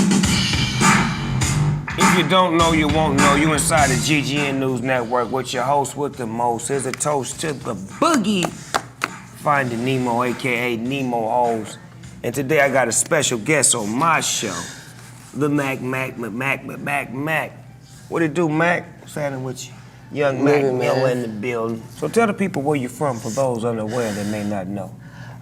If you don't know, you won't know. You inside the GGN News Network with your host with the most. Here's a toast to the boogie. Finding Nemo, AKA Nemo Hoes. And today I got a special guest on my show. The Mac. What it do, Mac? What's happening with you? Young Mac Miller in the building. So tell the people where you're from for those unaware that may not know.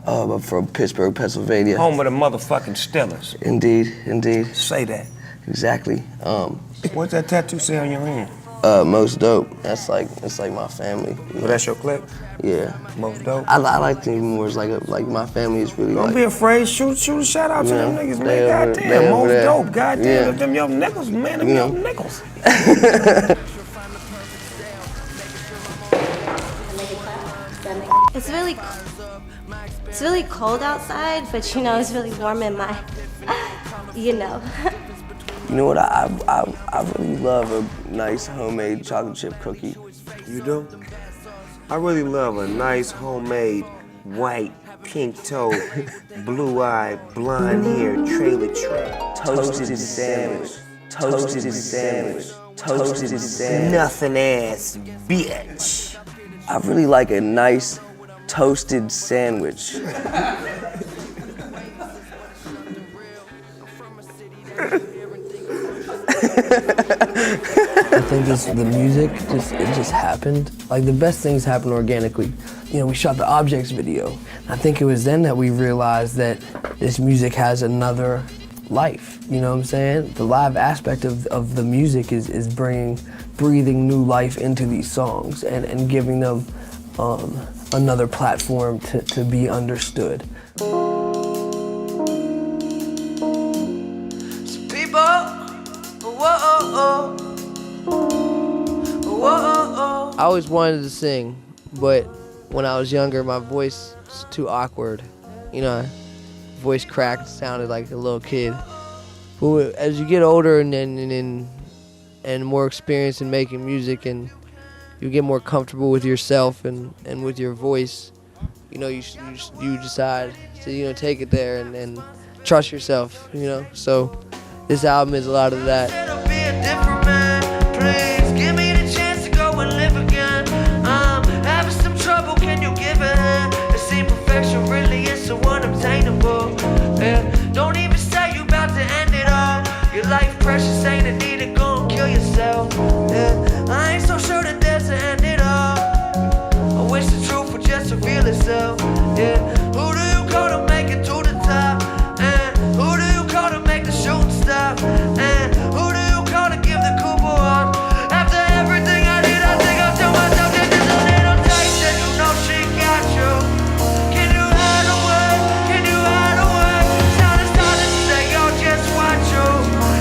I'm from Pittsburgh, Pennsylvania. Home of the motherfucking Steelers. Indeed. Say that. Exactly. What's that tattoo say on your hand? Most dope. It's like my family. Well, that's your clip? Yeah. Most dope. I like to think more as like my family is really. Don't like, be afraid. Shoot a shout out to them niggas, man. Goddamn, most dope. Goddamn, them your nickels, man. Them your nickels. It's really cold outside, but you know, it's really warm in my, you know. You know what? I really love a nice homemade chocolate chip cookie. You do? I really love a nice homemade white, pink toe, blue-eyed, blonde hair trailer tray. Toasted sandwich. Nothing ass bitch. I really like a nice toasted sandwich. I think the music just happened. Like, the best things happen organically. You know, we shot the Objects video. I think it was then that we realized that this music has another life. You know what I'm saying? The live aspect of the music is breathing new life into these songs and giving them another platform to be understood. I always wanted to sing, but when I was younger, my voice was too awkward. You know, voice cracked, sounded like a little kid. But as you get older and more experienced in making music, and you get more comfortable with yourself and with your voice, you know, you decide to take it there and trust yourself. You know, so this album is a lot of that. Give me the chance to go and live again. I'm having some trouble, can you give it? It seems perfection your life precious, ain't a need to go and kill yourself. Yeah, I ain't so sure that there's an end it all. I wish the truth would just reveal itself. Yeah, who do you call to make it to the top? And who do you call to make the shooting stop? And who do you call to give the Cooper up? After everything I did, I think I'll tell myself that there's a little taste that you know she got you. Can you hide away? Can you hide away? Sound is starting to say, yo, just watch you.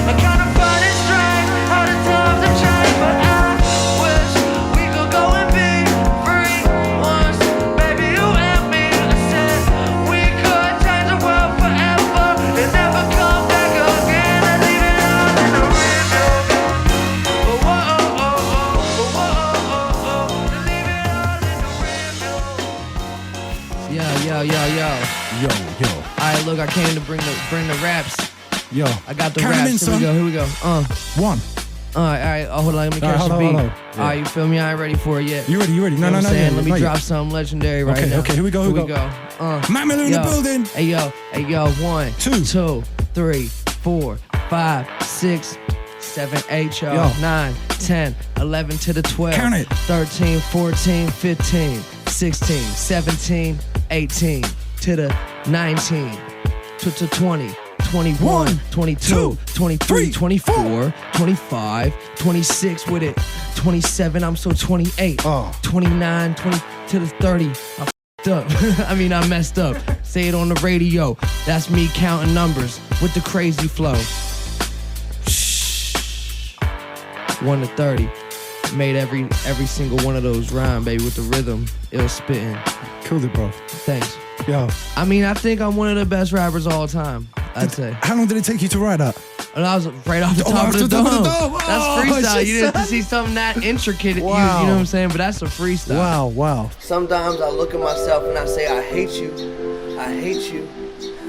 I kinda find it strange how the times have changed, but I wish we could go and be free once. Baby, you and me, I said we could change the world forever and never come back again and leave it all in the review. Oh, oh, oh, oh, oh, oh, oh, oh, to leave it all in the review. Yo. Alright, look, I came to bring the raps. Yo. I got the Count 'em raps. in, Here we go. One. Alright, hold on, let me catch the beat. Hold on. Alright, you feel me? I ain't ready for it yet. You ready? No, No. Let me not drop yet. something legendary right now. Okay, here we go. Mac Miller in the building. Hey yo, 1, 2, 3, 4, 5, 6, 7, 8, Yo. 9, 10, 11 to the 12. Count it. 13, 14, 15, 16, 17, 18 to the 19, to 20. 21, 22, 23, 24, 25, 26 with it, 27, I'm so 28, 29, 20 to the 30, I f***ed up, I messed up, say it on the radio, that's me counting numbers with the crazy flow. Shh. 1 to 30, made every single one of those rhyme, baby, with the rhythm, ill spitting. Killed it, bro. Thanks. Yo. I think I'm one of the best rappers of all time, I'd say. How long did it take you to write that? And I was right off the top of the dome. That's freestyle. You didn't have to see something that intricate. Wow. You know what I'm saying? But that's a freestyle. Wow. Sometimes I look at myself and I say, I hate you. I hate you.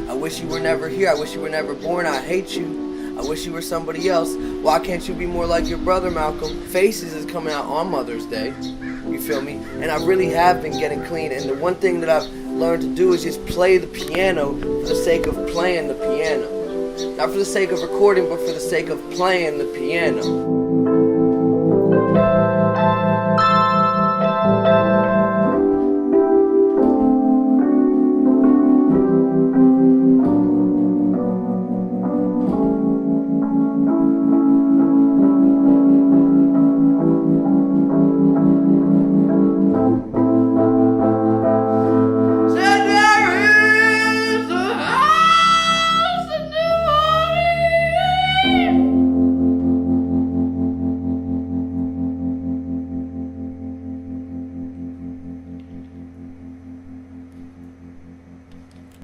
I wish you were never here. I wish you were never born. I hate you. I wish you were somebody else. Why can't you be more like your brother, Malcolm? Faces is coming out on Mother's Day. You feel me? And I really have been getting clean. And the one thing that I've learned to do is just play the piano for the sake of playing the piano. Not for the sake of recording, but for the sake of playing the piano.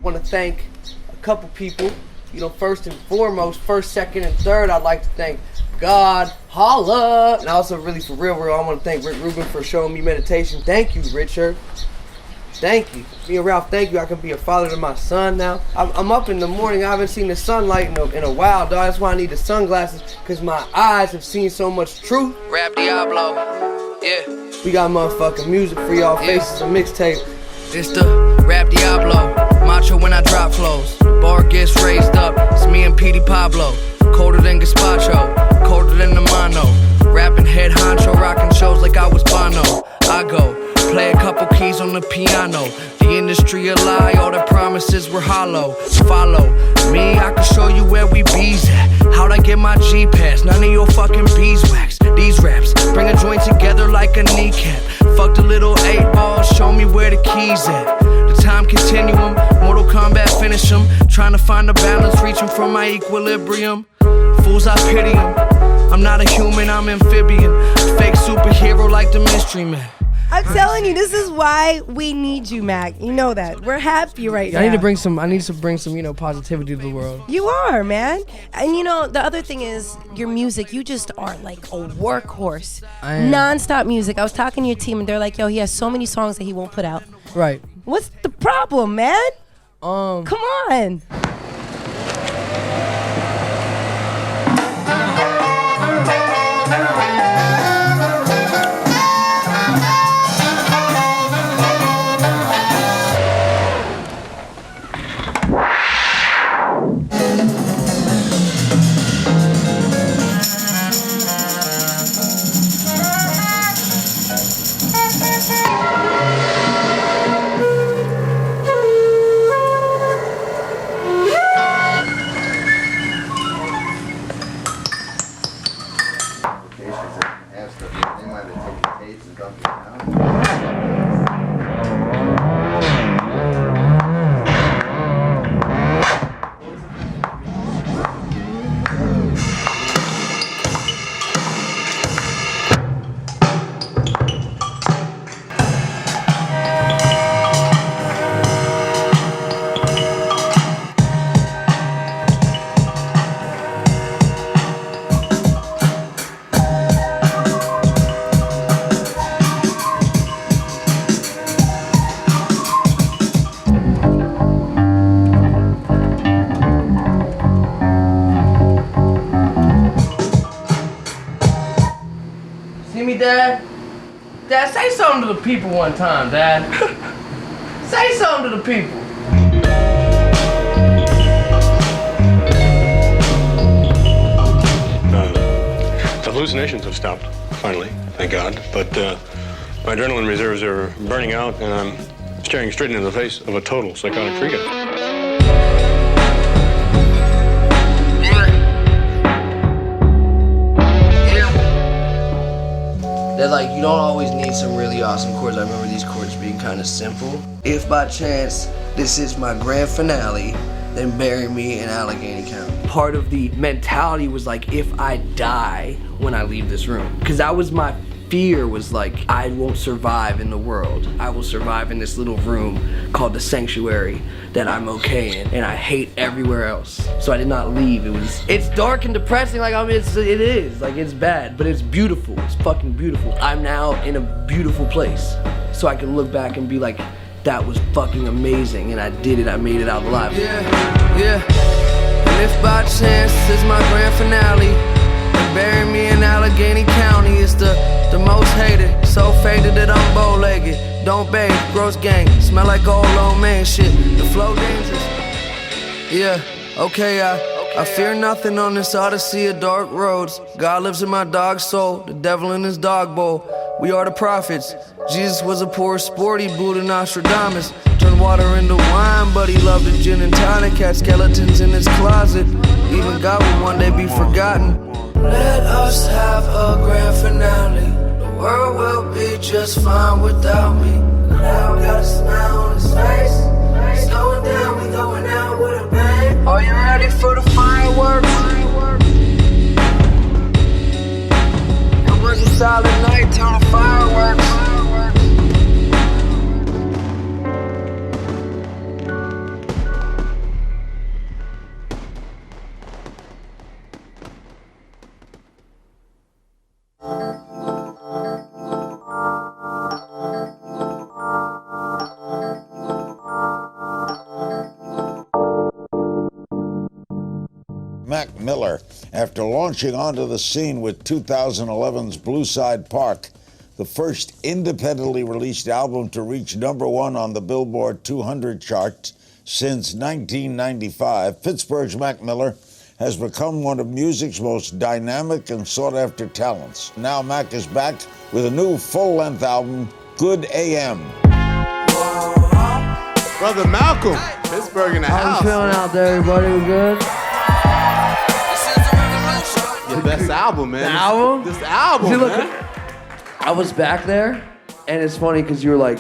Want to thank a couple people. First and foremost, first, second, and third, I'd like to thank God, holla. And also, really, for real, I want to thank Rick Rubin for showing me meditation. Thank you, Richard. Thank you. Me and Ralph, thank you. I can be a father to my son now. I'm up in the morning. I haven't seen the sunlight in a while, dog. That's why I need the sunglasses, because my eyes have seen so much truth. Rap Diablo, yeah. We got motherfucking music for y'all faces, a mixtape. It's the Rap Diablo, macho when I drop flows. Bar gets raised up, it's me and Petey Pablo. Colder than Gazpacho, colder than the Mono. Rapping head honcho, rocking shows like I was Bono. I go, play a couple keys on the piano. The industry a lie, all the promises were hollow. Follow me, I can show you where we bees at. How'd I get my G-Pass? None of your fucking beeswax. These raps bring a joint together like a kneecap. Fuck the little 8 balls, show me where the keys at. The time continuum, Mortal Kombat finish them. Trying to find a balance, reaching for my equilibrium. Fools, I pity them. I'm not a human, I'm amphibian. Fake superhero like the Mystery Man. I'm telling you, this is why we need you, Mac. You know that. We're happy right now. I need to bring some positivity to the world. You are, man. And the other thing is your music, you just are like a workhorse. Non-stop music. I was talking to your team and they're like, yo, he has so many songs that he won't put out. Right. What's the problem, man? Come on. Dad. Dad, say something to the people one time, Dad. Say something to the people. The hallucinations have stopped, finally, thank God. But my adrenaline reserves are burning out, and I'm staring straight into the face of a total psychotic freakout. That like you don't always need some really awesome chords. I remember these chords being kind of simple. If by chance this is my grand finale, then bury me in Allegheny County. Part of the mentality was like, if I die when I leave this room, because that was my fear, was like, I won't survive in the world. I will survive in this little room called the sanctuary that I'm okay in, and I hate everywhere else. So I did not leave. It's dark and depressing, like it is, like it's bad, but it's beautiful. It's fucking beautiful. I'm now in a beautiful place, so I can look back and be like, that was fucking amazing, and I did it. I made it out alive. Yeah. And if by chance this is my grand finale, then bury me in Allegheny County. It's the most hated, so faded that I'm bow-legged. Don't bathe, gross gang, smell like old low man shit. The flow dangerous. Yeah, okay, I fear nothing on this odyssey of dark roads. God lives in my dog's soul, the devil in his dog bowl. We are the prophets. Jesus was a poor sporty Buddha Nostradamus. Turned water into wine, but he loved a gin and tonic. Had skeletons in his closet. Even God will one day be forgotten. Let us have a grand finale. The world will be just fine without me. Now got a smile on his face. It's going down, we going out with a bang. Are you ready for the fireworks? It was a solid night till the fireworks. Mac Miller, after launching onto the scene with 2011's Blue Side Park, the first independently released album to reach #1 on the Billboard 200 chart since 1995, Pittsburgh's Mac Miller has become one of music's most dynamic and sought-after talents. Now Mac is back with a new full-length album, Good AM. Brother Malcolm, Pittsburgh in the house. How you feeling out there, everybody? We good? Your best album, man. The album? This album, See, look, man. I was back there, and it's funny because you were like,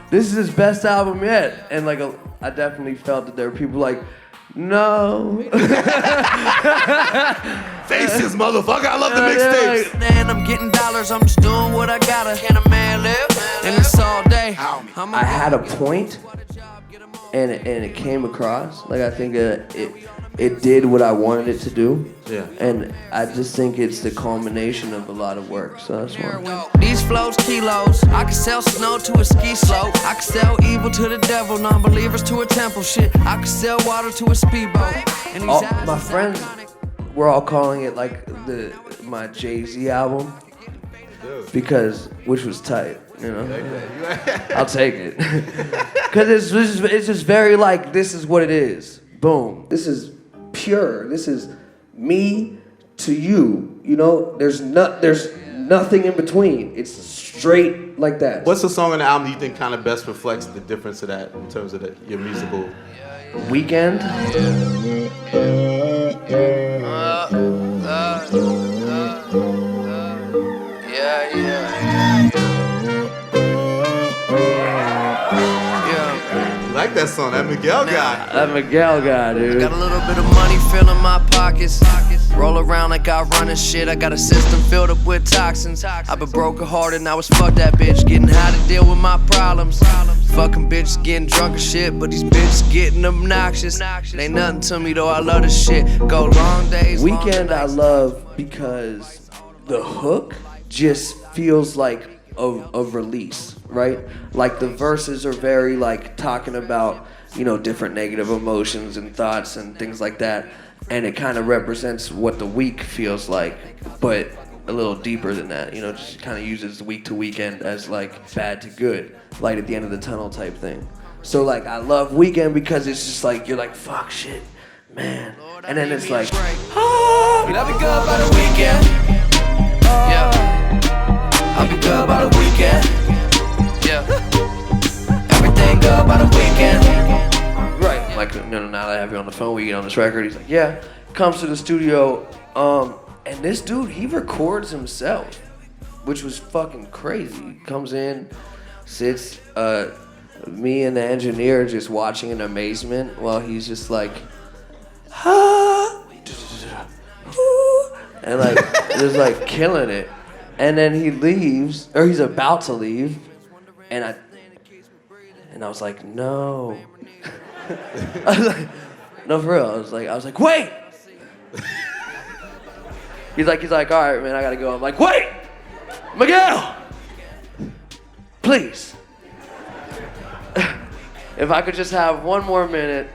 this is his best album yet. And like, I definitely felt that there were people like, no. Faces, motherfucker. I love the mixtapes. Man, I'm getting dollars. I'm just doing what I gotta. Can a man live? And it's all day. I had a point, and it came across. Like, I think it did what I wanted it to do. Yeah. And I just think it's the culmination of a lot of work. So that's why. These flows, kilos. I can sell snow to a ski slope. I can sell evil to the devil, non-believers to a temple. Shit, I can sell water to a speedboat. And these My friends were all calling it like my Jay-Z album, because which was tight, you know. I'll take it, because it's just very like, this is what it is. Boom. This is pure. This is me to you. You know, there's nothing in between. It's straight like that. What's the song on the album you think kind of best reflects the difference of that in terms of your musical? Weekend. Like that song, that Miguel guy. That Miguel guy, dude. Got a little bit of money filling my pockets. Roll around like I run and shit. I got a system filled up with toxins. I've been broken hearted, now it's fuck that bitch. Getting high to deal with my problems. Fucking bitches getting drunk and shit, but these bitches getting obnoxious. It ain't nothing to me though, I love this shit. Go long days. Weekend I love because the hook just feels like a release, right? Like the verses are very like talking about, you know, different negative emotions and thoughts and things like that. And it kind of represents what the week feels like. But a little deeper than that, you know, just kind of uses week to weekend as like bad to good, light at the end of the tunnel type thing. So like I love Weekend because it's just like you're like fuck shit, man, and then it's like I'll be good by the weekend. Yeah. I'll be good by the weekend. Yeah. Everything good by the weekend. right, like now that I have you on the phone, we get on this record. He's like, yeah, comes to the studio, and this dude he records himself, which was fucking crazy. He comes in, sits, me and the engineer just watching in amazement while he's just like, and like just like killing it. And then he leaves, or he's about to leave, and I was like, no. I was like, no, for real. I was like, wait. He's like, all right, man, I gotta go. I'm like, wait, Miguel, please. If I could just have one more minute,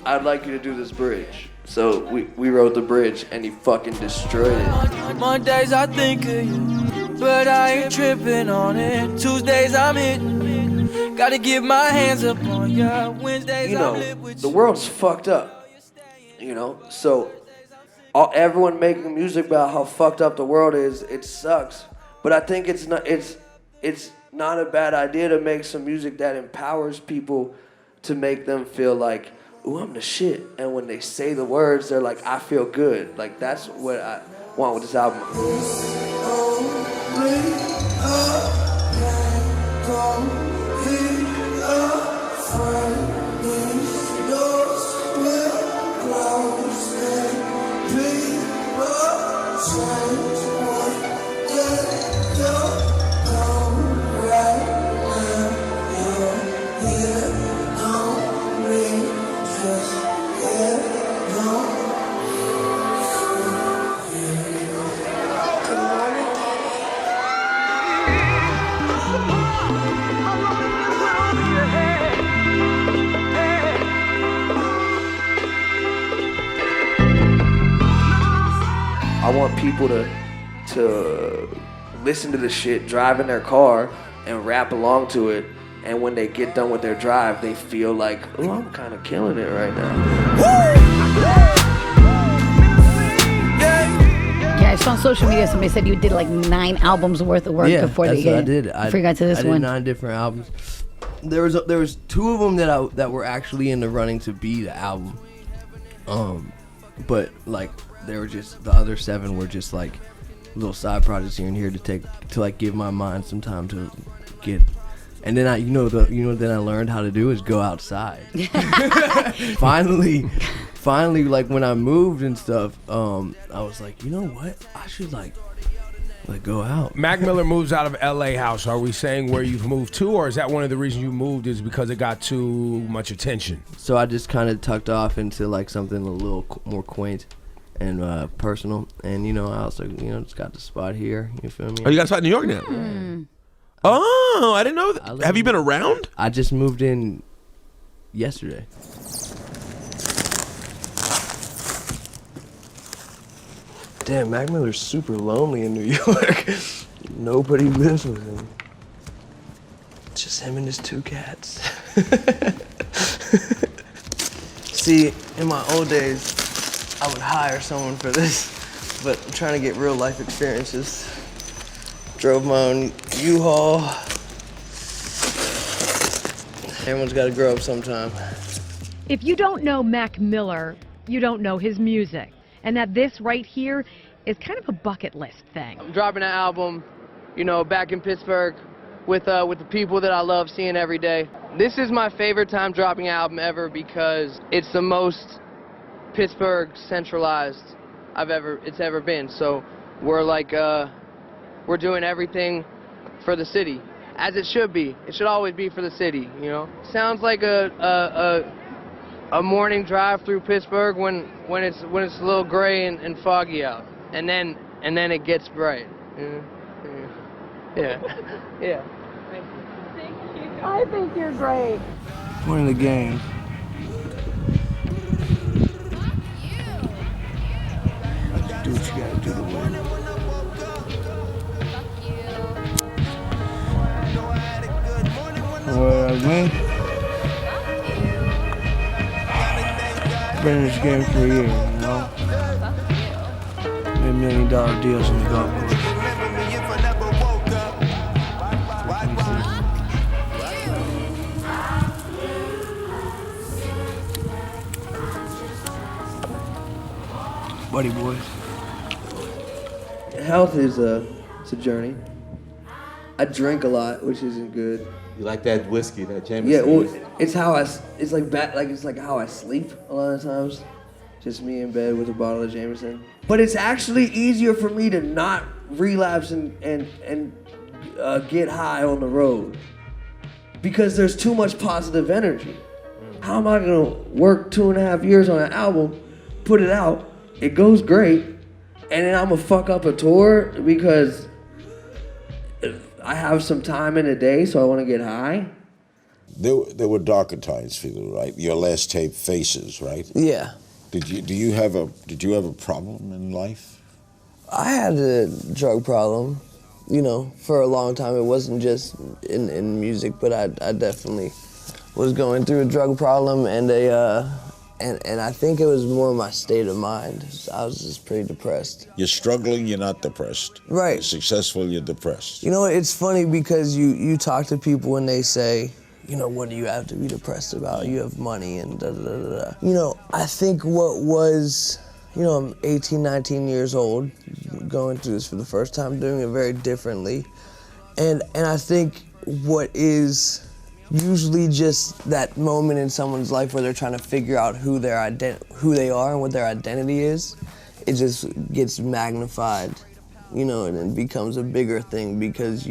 I'd like you to do this bridge. So we wrote the bridge, and he fucking destroyed it. Mondays I think of you, but I ain't tripping on it. Tuesdays I'm hitting, gotta get my hands up on ya. Wednesdays You I'm know, lit with the world's fucked up, you know? So everyone making music about how fucked up the world is, it sucks. But I think it's not a bad idea to make some music that empowers people to make them feel like, ooh, I'm the shit. And when they say the words, they're like, I feel good. Like, that's what I want with this album. I want people to listen to the shit, drive in their car, and rap along to it. And when they get done with their drive, they feel like, oh, I'm kind of killing it right now. Yeah, I saw on social media somebody said you did like 9 albums worth of work before that's they what I did. I got to this one. I did 9 different albums. There was 2 of them that were actually in the running to be the album. But like they were just the other 7 were just like little side projects here and here to like give my mind some time to get. And then then I learned how to do is go outside. Finally, like when I moved and stuff, I was like, you know what? I should like go out. Mac Miller moves out of LA house. Are we saying where you've moved to, or is that one of the reasons you moved is because it got too much attention? So I just kind of tucked off into like something a little more quaint and personal. And I also just got the spot here. You feel me? Oh, you got a spot in New York now? Oh, I didn't know that. Have you been around? I just moved in yesterday. Damn, Mac Miller's super lonely in New York. Nobody lives with him. It's just him and his 2 cats. See, in my old days, I would hire someone for this, but I'm trying to get real life experiences. Drove my own U-Haul. Everyone's got to grow up sometime. If you don't know Mac Miller, you don't know his music. And that this right here is kind of a bucket list thing. I'm dropping an album, back in Pittsburgh with the people that I love seeing every day. This is my favorite time dropping an album ever because it's the most Pittsburgh centralized it's ever been. So we're like, we're doing everything for the city, as it should be. It should always be for the city, Sounds like a morning drive through Pittsburgh when it's a little gray and foggy out, and then it gets bright. Yeah. Thank you. I think you're great. Point of the game. Do what you gotta do to win. man. Been in this game for a year, you know. Made $1 million deals in the golf course. Buddy boys. Health is it's a journey. I drink a lot, which isn't good. You like that whiskey, that Jameson? Yeah, well, it's how it's like how I sleep a lot of times. Just me in bed with a bottle of Jameson. But it's actually easier for me to not relapse and get high on the road because there's too much positive energy. How am I gonna work 2.5 years on an album, put it out, it goes great, and then I'm gonna fuck up a tour because I have some time in a day, so I want to get high? There were darker times for you, right? Your last tape, Faces, right? Yeah. Did you have a problem in life? I had a drug problem, you know, for a long time. It wasn't just in music, but I definitely was going through a drug problem, and I think it was more my state of mind. I was just pretty depressed. You're struggling, you're not depressed. Right. You're successful, you're depressed. You know, it's funny because you talk to people and they say, you know, what do you have to be depressed about? You have money and da da da da. You know, I think what was, you know, I'm 18, 19 years old, going through this for the first time, doing it very differently. And I think what is usually just that moment in someone's life where they're trying to figure out who they are and what their identity is, it just gets magnified, you know, and it becomes a bigger thing because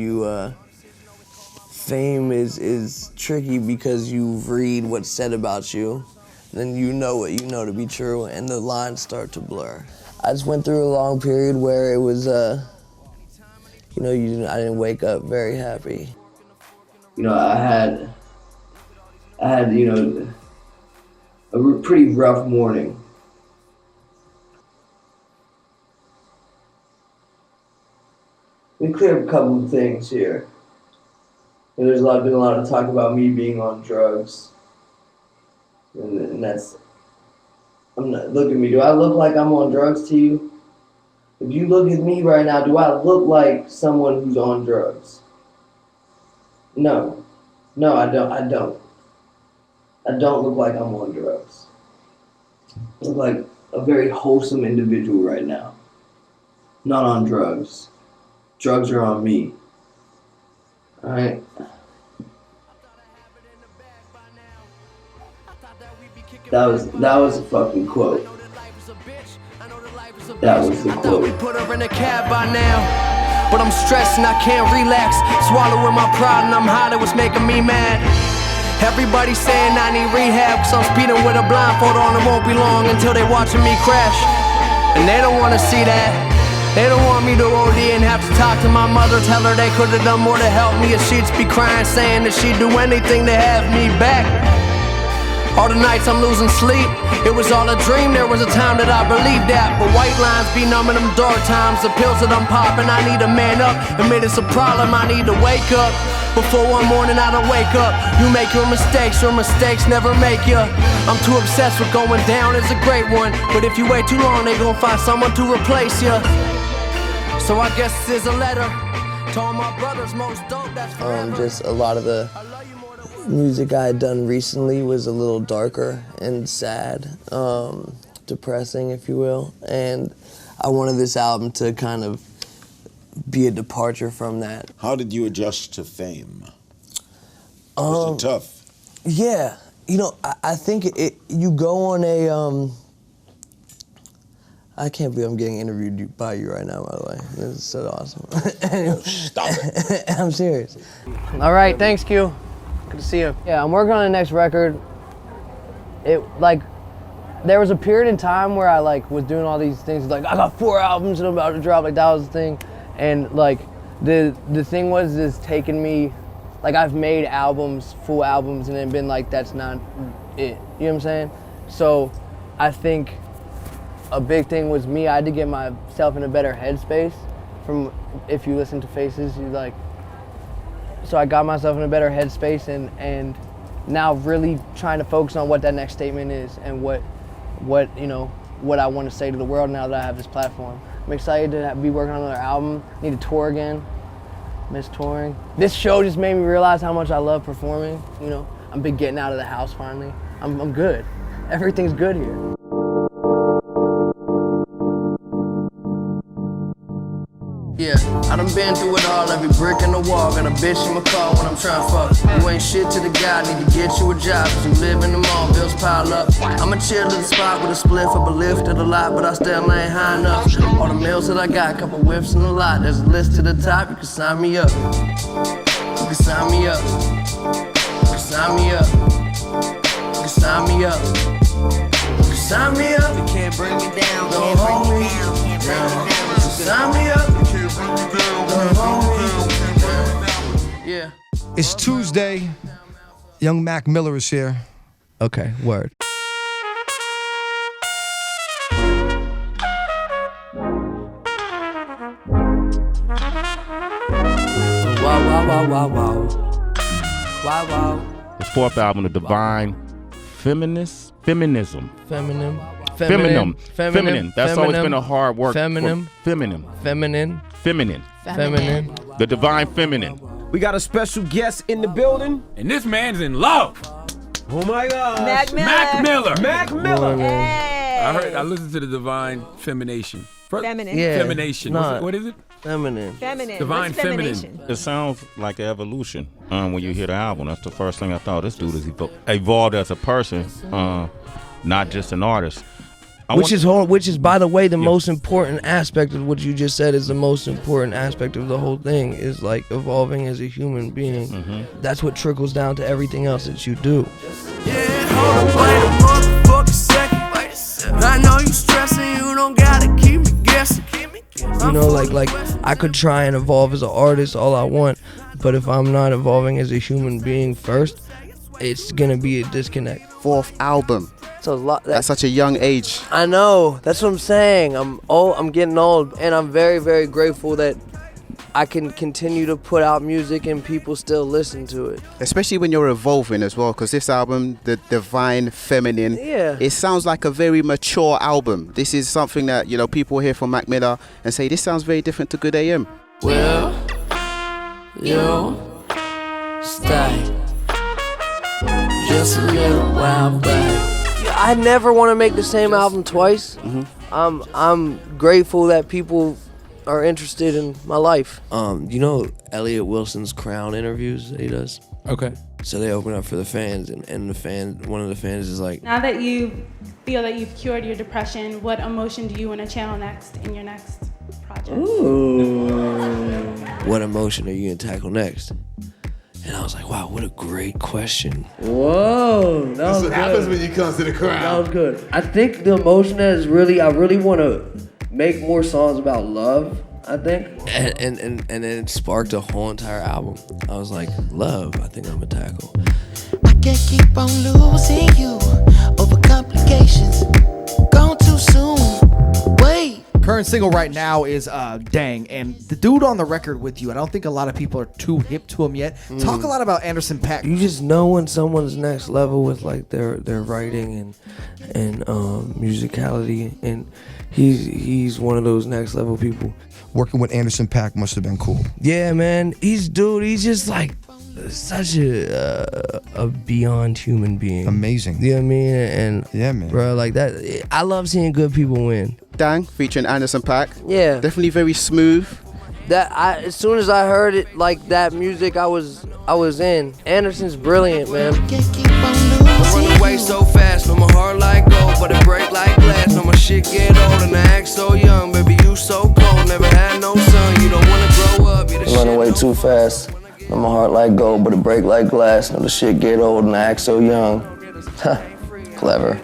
fame is tricky because you read what's said about you, then you know what you know to be true, and the lines start to blur. I just went through a long period where it was, you know, I didn't wake up very happy. You know, I had, you know, a pretty rough morning. Let me clear up a couple of things here. There's been a lot of talk about me being on drugs, and that's. Look at me. Do I look like I'm on drugs to you? If you look at me right now, do I look like someone who's on drugs? No, I don't. I don't look like I'm on drugs. I look like a very wholesome individual right now. Not on drugs. Drugs are on me. Alright? That was a fucking quote. That was the quote. We put her in a cab by now, but I'm stressed and I can't relax. Swallowing my pride and I'm high, that was making me mad. Everybody saying I need rehab, so I'm speeding with a blindfold on. It won't be long until they watching me crash, and they don't wanna see that. They don't want me to OD and have to talk to my mother, tell her they could've done more to help me, and she'd be crying, saying that she'd do anything to have me back. All the nights I'm losing sleep, it was all a dream, there was a time that I believed that. But white lines be numbing them dark times, the pills that I'm popping, I need to man up. Admit it's a problem, I need to wake up. Before one morning I don't wake up. You make your mistakes never make ya. I'm too obsessed with going down, it's a great one. But if you wait too long, they gon' find someone to replace ya. So I guess this is a letter to all my brothers, most dope, that's forever. Just a lot of the music I had done recently was a little darker and sad, depressing, if you will. And I wanted this album to kind of be a departure from that. How did you adjust to fame? Was it tough? Yeah, you know, I think you go on a, I can't believe I'm getting interviewed by you right now, by the way. This is so awesome. Anyway, stop it. I'm serious. All right, thanks, Q. Good to see you. Yeah, I'm working on the next record. There was a period in time where I was doing all these things, I got 4 albums and I'm about to drop, that was the thing. And the thing was, it's taken me, I've made albums, full albums, and then been that's not it. You know what I'm saying? So I think a big thing was me, I had to get myself in a better headspace. From, if you listen to Faces, so I got myself in a better headspace and now really trying to focus on what that next statement is and what I want to say to the world now that I have this platform. I'm excited to be working on another album. Need to tour again. Miss touring. This show just made me realize how much I love performing. You know, I've been getting out of the house finally. I'm good. Everything's good here. Yeah, I done been through it all, every brick in the wall. Got a bitch in my car when I'm trying to fuck. You ain't shit to the guy, need to get you a job. Cause you live in the mall, bills pile up. I'ma chill at the spot with a spliff up a lift at a lot, but I still ain't high enough. All the meals that I got, couple whips in the lot. There's a list to the top, you can sign me up. You can sign me up. You can sign me up. You can sign me up. You can sign me up. You can't bring me down, don't hold me down. You can sign me up. Yeah. It's Tuesday. Young Mac Miller is here. Okay, word. Wow. His fourth album, The Divine Feminism. Feminine. That's always been a hard word. Feminine. Feminine. The Divine Feminine. We got a special guest in the building, and this man's in love. Oh my God. Mac Miller. Hey. I listened to the Divine Femination. Feminine. Yeah. Femination. What is it? Feminine. Divine Feminine. It sounds like an evolution when you hear the album. That's the first thing I thought. This dude has evolved as a person, not just an artist. Which is, by the way, the most important aspect of what you just said is the most important aspect of the whole thing is like evolving as a human being. Mm-hmm. That's what trickles down to everything else that you do. I know you stressing, you don't gotta keep me guessing. You know, like I could try and evolve as an artist all I want, but if I'm not evolving as a human being first, it's gonna be a disconnect. Fourth album. So a lot. At such a young age. I know. That's what I'm saying. I'm getting old, and I'm very, very grateful that I can continue to put out music and people still listen to it. Especially when you're evolving as well, because this album, The Divine Feminine, Yeah. it sounds like a very mature album. This is something that, you know, people hear from Mac Miller and say, this sounds very different to Good AM. Well, you stay just a little while back. I never want to make the same album twice. I'm grateful that people are interested in my life. You know Elliot Wilson's Crown interviews that he does? Okay. So they open up for the fans, and one of the fans is like, now that you feel that you've cured your depression, what emotion do you want to channel next in your next project? what emotion are you going to tackle next? And I was like, wow, what a great question. Whoa, that was what happens when you come to the crowd. That was good. I think the emotion that is really, I really want to make more songs about love, I think. And then it sparked a whole entire album. I was like, love, I think I'm going to tackle. I can't keep on losing you over complications. Gone too soon. Wait. Current single right now is Dang, and the dude on the record with you, I don't think a lot of people are too hip to him yet. Talk a lot about Anderson .Paak. You just know when someone's next level with like their writing and musicality, and he's one of those next level people. Working with Anderson .Paak must have been cool. Yeah, man. He's just like such a beyond human being. Amazing. You know what I mean? And yeah, man. Bro, like that. I love seeing good people win. Dang, featuring Anderson .Paak. Yeah. Definitely very smooth. As soon as I heard it, like that music, I was in. Anderson's brilliant, man. I run away so fast, no my heart like gold, but it break like glass. No my shit get old and I act so young, baby you so cold. Never had no son, you don't wanna grow up. You Run away too fast. No, my heart like gold, but it break like glass. No, the shit get old and I act so young. Clever.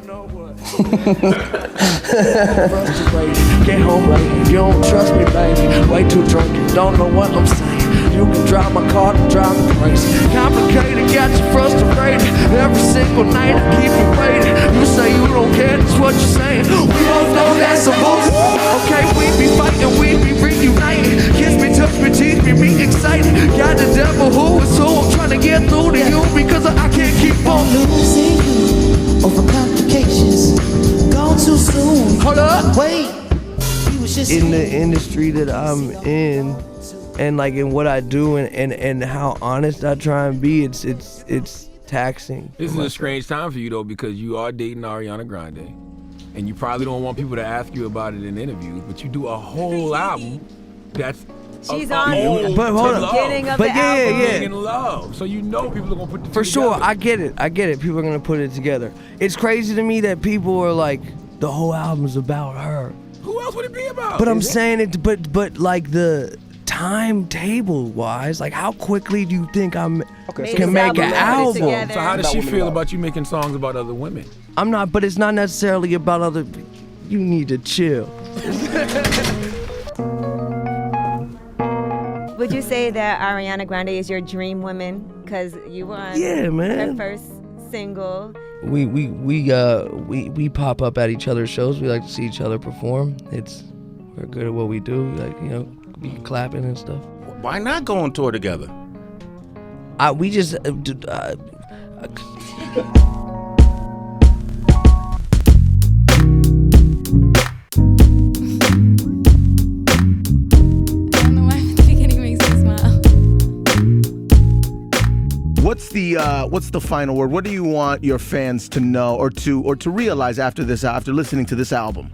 Get home late, you don't trust me, baby. Way too drunk, you don't know what I'm saying. You can drive my car to drive me crazy. Complicated, got you frustrated. Every single night I keep you waiting. You say you don't care, that's what you're saying. We both know that's a bullshit. Okay, we be fighting, we be reuniting. Kiss me, touch me, tease me, excited. Got the devil who is to get through to you because I can't keep on losing you over complications. Gone too soon. Hold up, wait. In the industry that I'm in, and like in what I do, and how honest I try and be, it's taxing. This is a strange time for you though, because you are dating Ariana Grande, and you probably don't want people to ask you about it in interviews, but you do a whole album that's She's on the but hold on. beginning of But the yeah, album. yeah. in love, so you know people are gonna put the two For sure, together. I get it. People are gonna put it together. It's crazy to me that people are like, the whole album's about her. Who else would it be about? But I'm saying it, but like the timetable wise, like how quickly do you think I can make an album? So how does she feel about you making songs about other women? I'm not, but it's not necessarily about other. You need to chill. Would you say that Ariana Grande is your dream woman? Because you were on her first single. We pop up at each other's shows. We like to see each other perform. We're good at what we do. We like, be clapping and stuff. Why not go on tour together? We just What's the final word? What do you want your fans to know or to realize after listening to this album?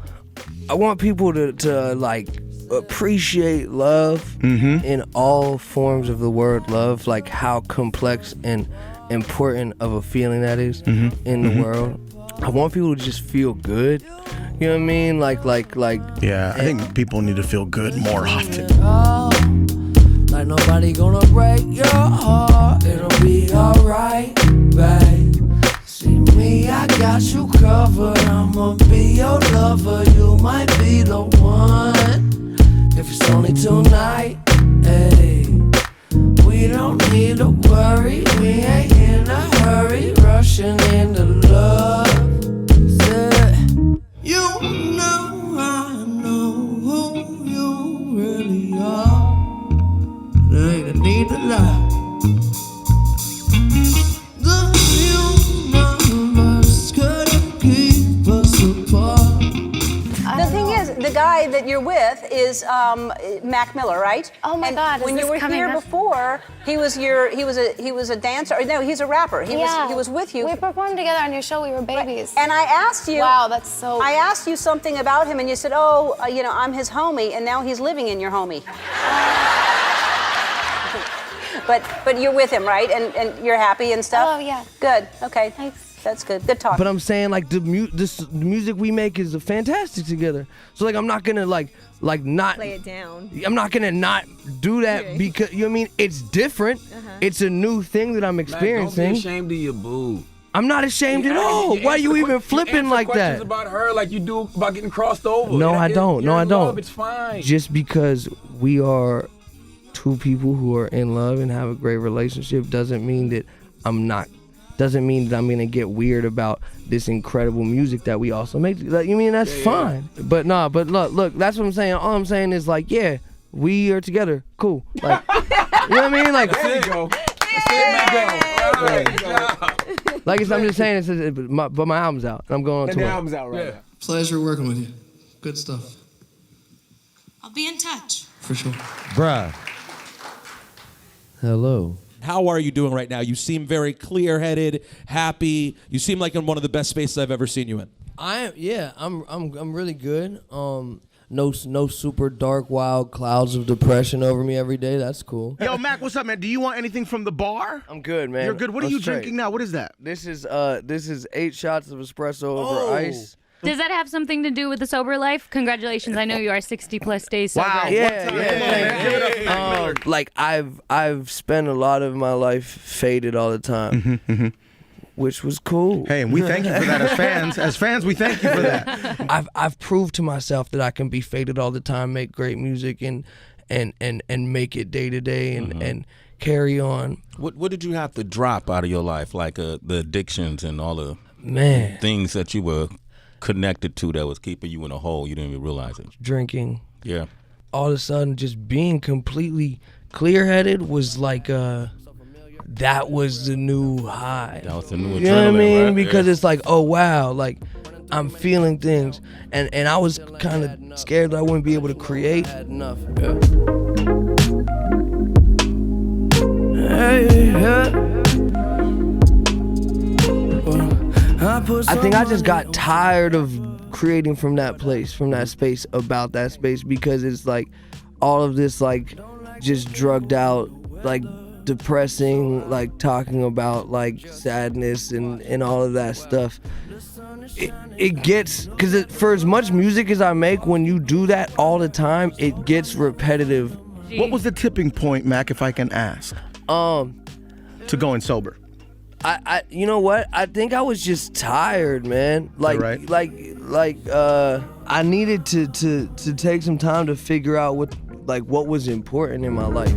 I want people to like appreciate love in all forms of the word love, like how complex and important of a feeling that is in the world. I want people to just feel good. You know what I mean? Like. Yeah, I think people need to feel good more often. Like nobody gonna break your heart. It'll be alright, babe. See me, I got you covered. I'ma be your lover. You might be the one. If it's only tonight, hey. We don't need to worry. We ain't in a hurry. Rushing into love. You know I know who you really are. There ain't a need to lie. The universe couldn't keep us apart. The thing is, the guy that you're with is Mac Miller, right? Oh my God! When is you this were coming here up? before, he was a dancer. Or no, he's a rapper. He was with you. We performed together on your show. We were babies. And I asked you. Wow, that's so. I asked you something about him, and you said, "Oh, I'm his homie," and now he's living in your homie. But you're with him, right? And you're happy and stuff? Oh, yeah. Good. Okay. That's good. Good talk. But I'm saying like the music we make is fantastic together. So like I'm not gonna like not Play it down. I'm not gonna not do that because you know what I mean. It's different. It's a new thing that I'm experiencing. Don't be ashamed of your boo. I'm not ashamed at all. Why are you even flipping like questions that? about her like you do about getting crossed over. No, I don't. No, I don't. Love, it's fine. Just because we are two people who are in love and have a great relationship doesn't mean that I'm gonna get weird about this incredible music that we also make. Like, you mean that's fine. But look, that's what I'm saying. All I'm saying is like, yeah, we are together. Cool. Like, you know what I mean? Like, there you go. There you go. Like I'm just saying, but my album's out and I'm going on tour. The album's out right now. Pleasure working with you. Good stuff. I'll be in touch. For sure. Bruh. Hello. How are you doing right now? You seem very clear-headed, happy. You seem like in one of the best spaces I've ever seen you in. I'm really good. No super dark, wild clouds of depression over me every day. That's cool. Yo, Mac, what's up, man? Do you want anything from the bar? I'm good, man. You're good. What are I'm you straight. drinking now? What is that? This is 8 shots of espresso over ice. Does that have something to do with the sober life? Congratulations, I know you are 60+ days sober. Wow. Yeah. Like I've spent a lot of my life faded all the time. Which was cool. Hey, and we thank you for that as fans. As fans, we thank you for that. I've proved to myself that I can be faded all the time, make great music, and make it day to day, and carry on. What did you have to drop out of your life, like the addictions and all the things that you were connected to that was keeping you in a hole? You didn't even realize it. Drinking. Yeah. All of a sudden, just being completely clear-headed was like that was the new high. That was the new adrenaline, You know what I mean? right? Because Yeah. it's like, oh wow, like I'm feeling things, and I was kind of scared that I wouldn't be able to create. Enough. I think I just got tired of creating from that place, from that space, about that space, because it's like all of this like just drugged out, like depressing, like talking about like sadness and all of that stuff. It gets, because for as much music as I make, when you do that all the time, it gets repetitive. What was the tipping point, Mac, if I can ask? To going sober. I you know what? I think I was just tired, man. Like I needed to take some time to figure out what was important in my life.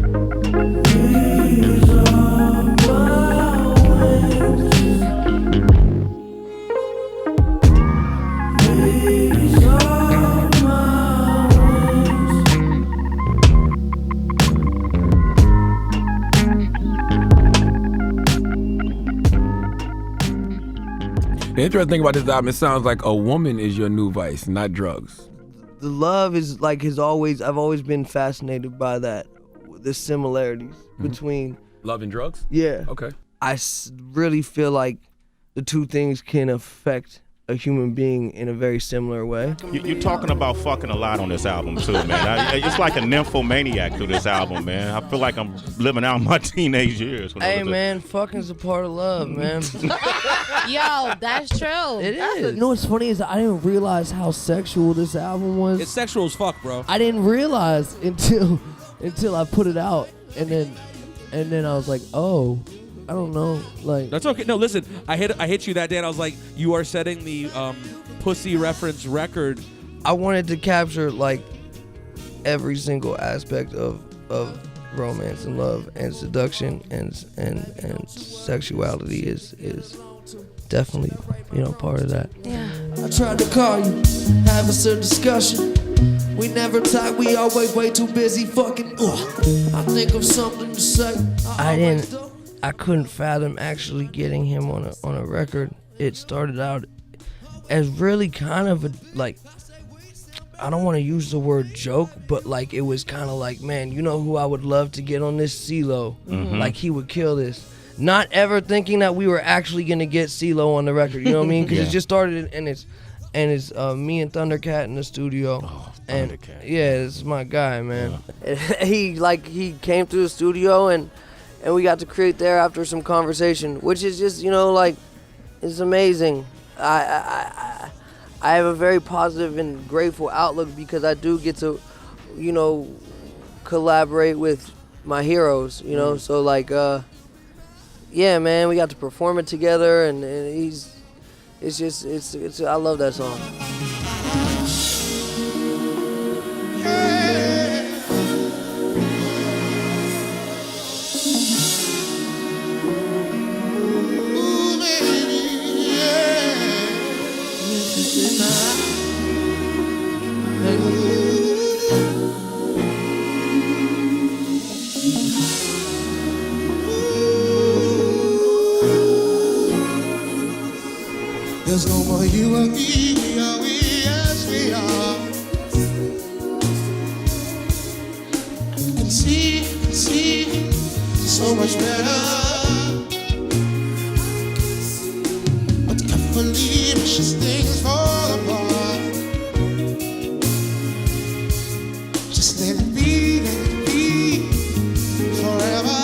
The interesting thing about this album, it sounds like a woman is your new vice, not drugs. The love is like I've always been fascinated by that, the similarities between love and drugs. Yeah. Okay. I really feel like the two things can affect a human being in a very similar way. You're talking about fucking a lot on this album too, man. It's like a nymphomaniac to this album, man. I feel like I'm living out my teenage years. Hey man, fucking's a part of love, man. Yo, that's true. It is. You know what's funny is I didn't realize how sexual this album was. It's sexual as fuck, bro. I didn't realize until I put it out, and then I was like, oh, I don't know, like. That's okay. No, listen, I hit you that day, and I was like, you are setting the pussy reference record. I wanted to capture like every single aspect of romance and love and seduction and sexuality is definitely part of that. Yeah. I tried to call you, have us a discussion. We never talk, we always way too busy fucking. I think of something to say. I couldn't fathom actually getting him on a record. It started out as really kind of a, like, I don't want to use the word joke, but like it was kind of like, man, you know who I would love to get on this CeeLo? Mm-hmm. Like he would kill this. Not ever thinking that we were actually gonna get CeeLo on the record. You know what I mean? Because it just started and it's me and Thundercat in the studio. Oh, and Thundercat. yeah, this is my guy, man. Yeah. He came through the studio and we got to create there after some conversation, which is just it's amazing. I have a very positive and grateful outlook because I do get to, collaborate with my heroes, So yeah, man, we got to perform it together, and it's I love that song. There's no more you and me, we as we are. Can see so much better. But can't believe it's just things fall apart. Just let it be forever.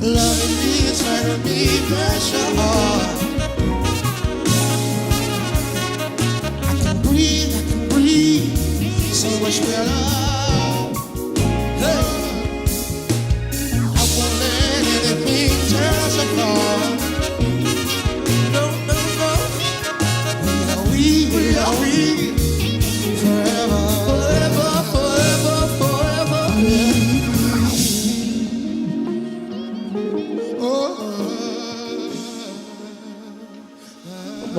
Loving me is turning me pressure on. I can breathe so much better. Hey. I won't let anything tear us apart. No. We are we forever.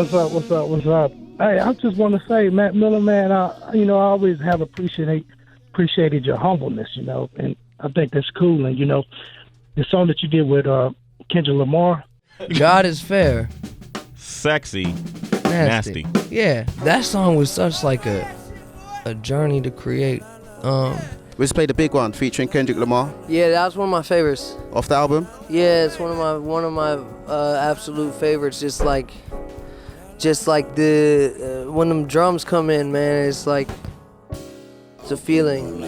What's up? Hey, I just want to say, Mac Miller, man, I always have appreciated your humbleness, and I think that's cool. And, you know, the song that you did with Kendrick Lamar. God is fair. Sexy. Nasty. Yeah, that song was such like a journey to create. Let's play the big one featuring Kendrick Lamar. Yeah, that was one of my favorites. Off the album? Yeah, it's one of my absolute favorites. Just like the when them drums come in, man, it's like it's a feeling.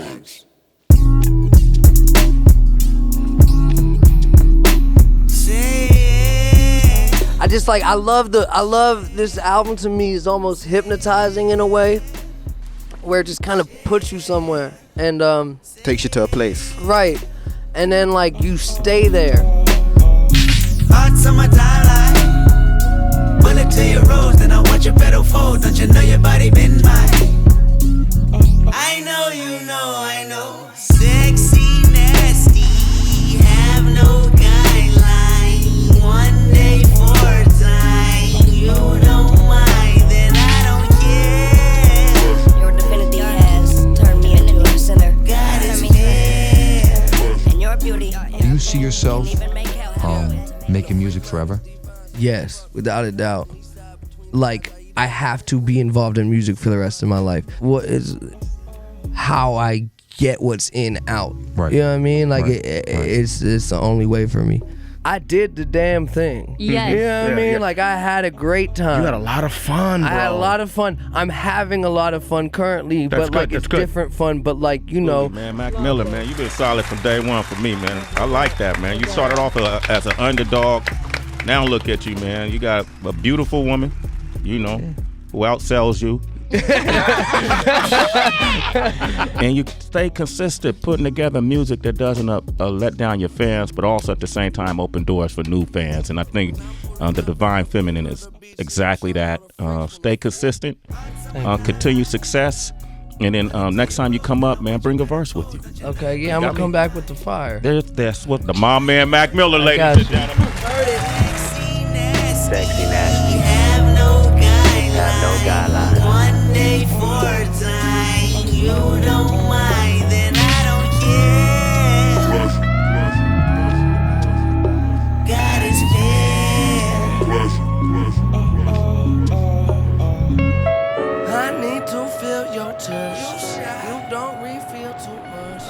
I love this album. To me is almost hypnotizing in a way, where it just kind of puts you somewhere and takes you to a place. Right, and then like you stay there. Hearts on my timeline. Bullet to your rose, then I want your pedal fold. Don't you know your body been mine? I know you know, I know. Sexy, nasty, have no guideline. One day for time, you don't mind, then I don't care. Your divinity has turned me into a sinner. God is fair. And your beauty. Do you see yourself making music forever? Yes, without a doubt. Like, I have to be involved in music for the rest of my life. What is how I get what's in out. Right. You know what I mean? Like Right. it's the only way for me. I did the damn thing. Yes. You know what I mean? Yeah. Like I had a great time. You had a lot of fun, bro. I had a lot of fun. I'm having a lot of fun currently, That's but good, like that's it's good. different fun. But like you know, Man, Mac Miller, man, you been solid from day one for me, man. I like that, man. You started off as an underdog. Now look at you, man. You got a beautiful woman, you know, who outsells you. And you stay consistent, putting together music that doesn't let down your fans, but also at the same time open doors for new fans. And I think the Divine Feminine is exactly that. Stay consistent, continue success, and then next time you come up, man, bring a verse with you. okay, yeah, I'm gonna come back with the fire. That's what the mom man Mac Miller, ladies and gentlemen. Sexy, nasty, have no guideline. One day for time, you don't mind, then I don't care. God is fair. I need to feel your touch. You don't refill too much.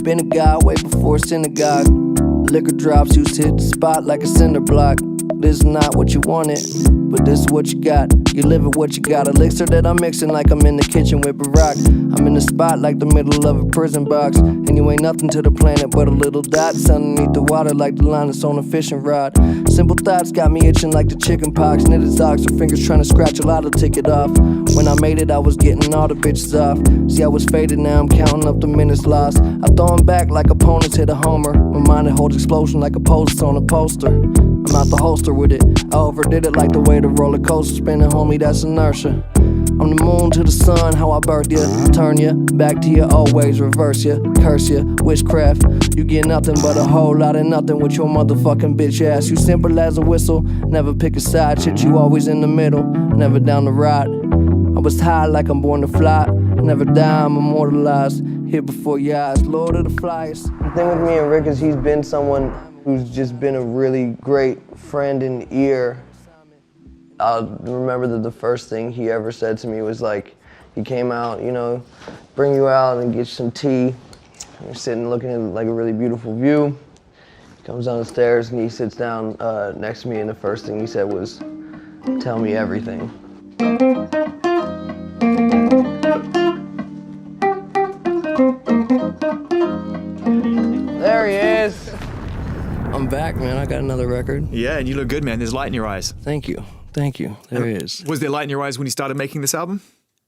Been a guy way before synagogue. Liquor drops used to hit the spot like a cinder block. This is not what you wanted, but this is what you got. You live with what you got. Elixir that I'm mixing like I'm in the kitchen with Barack. I'm in the spot like the middle of a prison box. And you ain't nothing to the planet but a little dot. Underneath the water like the line that's on a fishing rod. Simple thoughts got me itching like the chicken pox. Knitted socks, her fingers trying to scratch a lotto ticket off. When I made it, I was getting all the bitches off. See, I was faded, now I'm counting up the minutes lost. I throw them back like opponents hit a homer. My mind it holds explosion like a post on a poster. I'm out the holster with it. I overdid it like the way the roller coaster spinning, homie, that's inertia. I'm the moon to the sun, how I birth ya. Turn ya back to your old ways, reverse ya, curse ya, witchcraft. You get nothing but a whole lot of nothing with your motherfucking bitch ass. You simple as a whistle, never pick a side, shit, you always in the middle, never down the ride. I was high like I'm born to fly. Never die, I'm immortalized. Here before your eyes, Lord of the Flies. The thing with me and Rick is he's been someone who's just been a really great friend and ear. I'll remember that the first thing he ever said to me was like, he came out, you know, bring you out and get you some tea. You're sitting looking at like a really beautiful view. He comes down the stairs and he sits down next to me, and the first thing he said was, tell me everything. There he is. I'm back, man. I got another record. Yeah, and you look good, man. There's light in your eyes. Thank you. Thank you. There he is. Was there light in your eyes when you started making this album?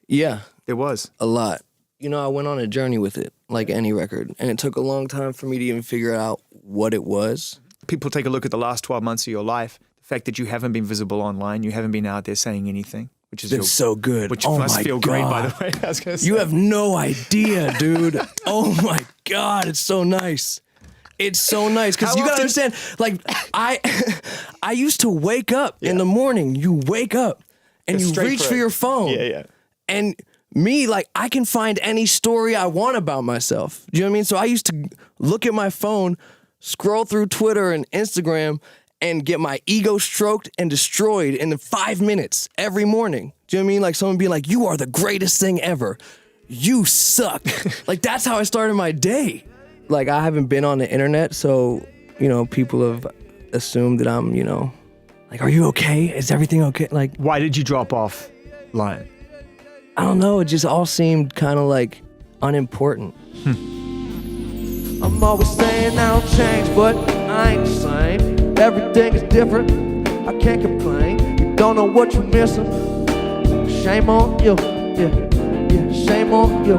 Yeah. It was. A lot. You know, I went on a journey with it, like any record, and it took a long time for me to even figure out what it was. People take a look at the last 12 months of your life, the fact that you haven't been visible online, you haven't been out there saying anything, which is so good. Which oh must my feel God. great, by the way. I was gonna say. You have no idea, dude. Oh my God, it's so nice. It's so nice, because you gotta understand, like, I used to wake up in the morning. You wake up and you reach for your phone. Yeah. And me, like, I can find any story I want about myself. Do you know what I mean? So I used to look at my phone, scroll through Twitter and Instagram, and get my ego stroked and destroyed in 5 minutes every morning. Do you know what I mean? Like, someone being like, you are the greatest thing ever. You suck. Like, that's how I started my day. Like, I haven't been on the internet, so, you know, people have assumed that I'm, you know, like, are you okay? Is everything okay? Like, why did you drop off line? I don't know. It just all seemed kind of like unimportant. I'm always saying I don't change, but I ain't the same. Everything is different, I can't complain. You don't know what you're missing. Shame on you, yeah, shame on you.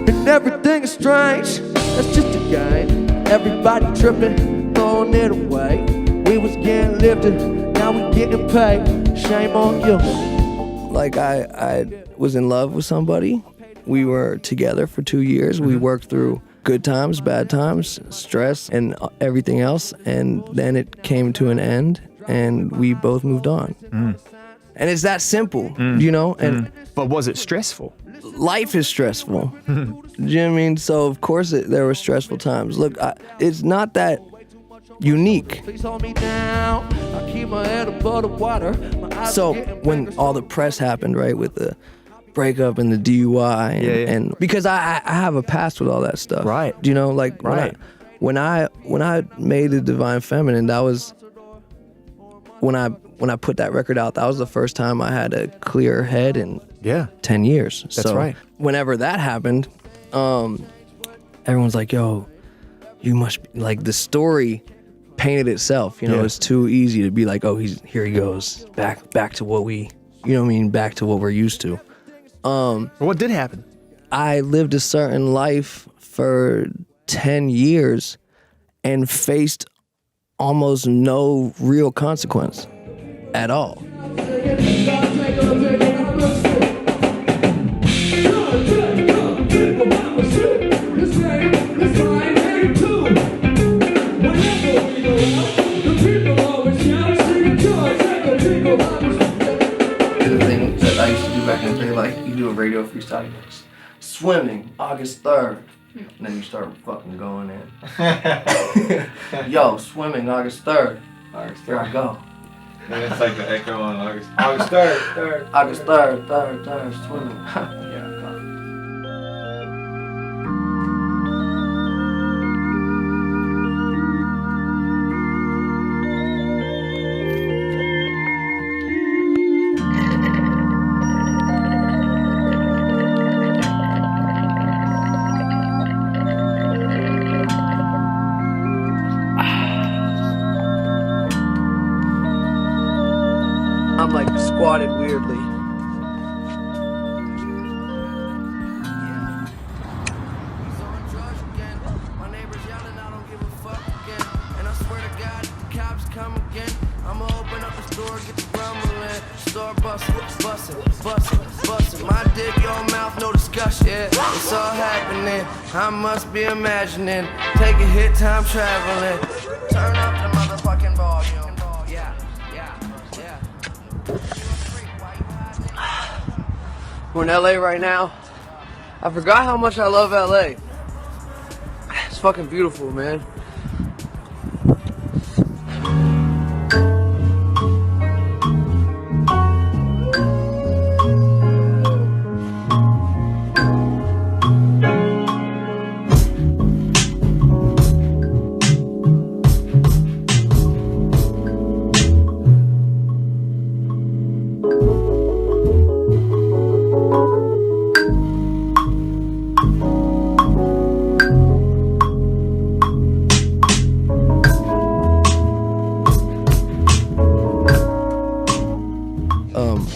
And everything is strange, that's just a game. Everybody tripping, throwing it away. We was getting lifted, now we getting paid. Shame on you. Like, I was in love with somebody. We were together for 2 years. We worked through good times, bad times, stress, and everything else. And then it came to an end, and we both moved on. And it's that simple, you know? And But was it stressful? Life is stressful. Do you know what I mean? So, of course, there were stressful times. Look, it's not that unique. Please hold me down. I keep my head above the water. So when all the press happened, right, with the breakup and the DUI, and because I have a past with all that stuff, right? Do you know, like, when I made the Divine Feminine, that was when I put that record out. That was the first time I had a clear head in 10 years. That's right. Whenever that happened, everyone's like, "Yo, you must be," like, the story painted itself, you know. It's too easy to be like, oh, here he goes back to what we, you know what I mean, back to what we're used to. What did happen? I lived a certain life for 10 years and faced almost no real consequence at all. I used to do back in the day, like, you do a radio freestyle, you go, swimming, August 3rd. And then you start fucking going in. Yo, swimming, August 3rd. Here I go. Then it's like the echo on August 3rd. August 3rd, swimming. Yeah. I'm like squatted weirdly. Bustin', my dick, your mouth, no discussion. Yeah, it's all happening. I must be imagining. Take a hit, time traveling. Turn up the motherfucking volume. Yeah. We're in LA right now. I forgot how much I love LA. It's fucking beautiful, man.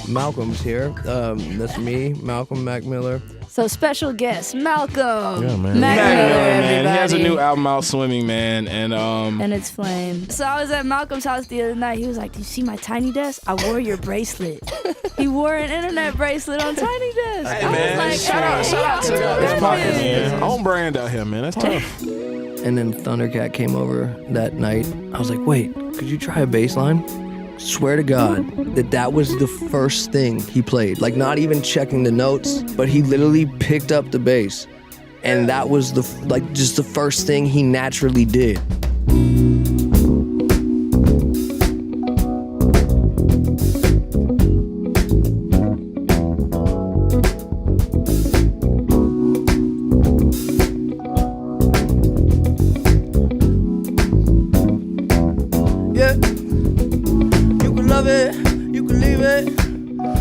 Malcolm's here. That's me, Malcolm McMiller. So special guest, Malcolm. Yeah, man. Mac Miller, man. He has a everybody. new album out, Swimming, man, And it's flame. So I was at Malcolm's house the other night. He was like, "Do you see my Tiny Desk? I wore your bracelet." He wore an internet bracelet on Tiny Desk. Hey, I man. was like, Shout out to his pockets, man. Own brand out here, man. That's tough. And then Thundercat came over that night. I was like, wait, could you try a bass line? Swear to God that was the first thing he played. Like, not even checking the notes, but he literally picked up the bass. And that was just the first thing he naturally did.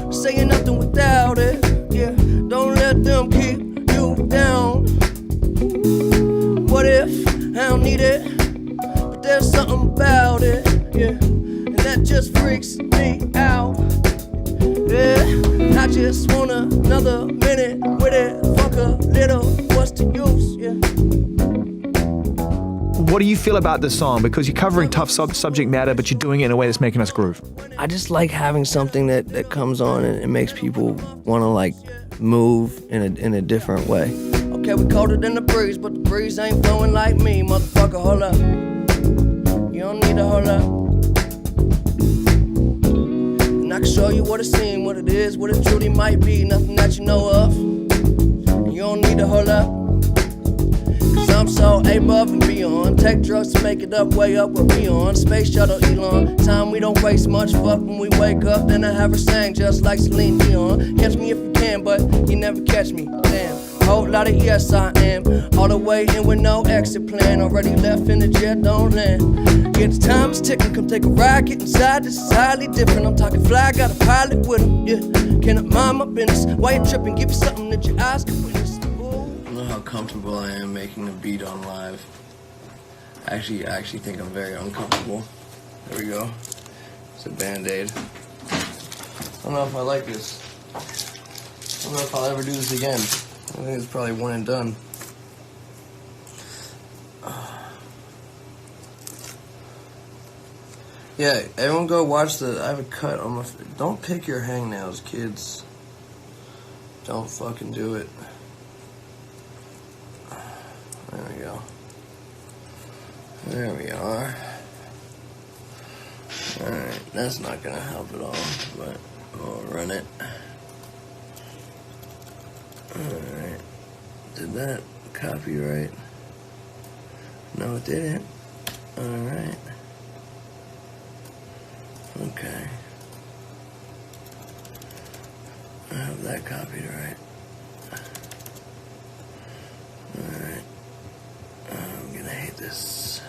Saying nothing without it, yeah. Don't let them keep you down. What if I don't need it, but there's something about it, yeah. And that just freaks me out, yeah. I just want another minute with it. Fuck a little, what's the use, yeah. What do you feel about this song? Because you're covering tough subject matter, but you're doing it in a way that's making us groove. I just like having something that comes on and it makes people want to like move in a different way. Okay, we colder than the breeze, but the breeze ain't blowing like me, motherfucker, hold up. You don't need to hold up. And I can show you what it seems, what it is, what it truly might be, nothing that you know of. And you don't need to hold up. I'm so above and beyond. Take drugs to make it up, way up where we on. Space shuttle Elon. Time we don't waste much. Fuck when we wake up, then I have her sang just like Celine Dion. Catch me if you can, but you never catch me. Damn. Whole lot of yes I am. All the way in with no exit plan. Already left in the jet, don't land. Yeah, the time is ticking. Come take a ride, get inside. This is highly different. I'm talking fly, got a pilot with him. Yeah, cannot mind my business. Why you tripping? Give me something that your eyes can witness. How comfortable I am making a beat on live. I actually think I'm very uncomfortable. There we go. It's a Band-Aid. I don't know if I like this. I don't know if I'll ever do this again. I think it's probably one and done. Yeah, everyone go watch I have a cut on my... Don't pick your hangnails, kids. Don't fucking do it. There we go. There we are. Alright, that's not gonna help at all, but we'll run it. Alright. Did that copyright? No, it didn't. Alright. Okay. I have that copied right. Alright. I'm gonna hate this.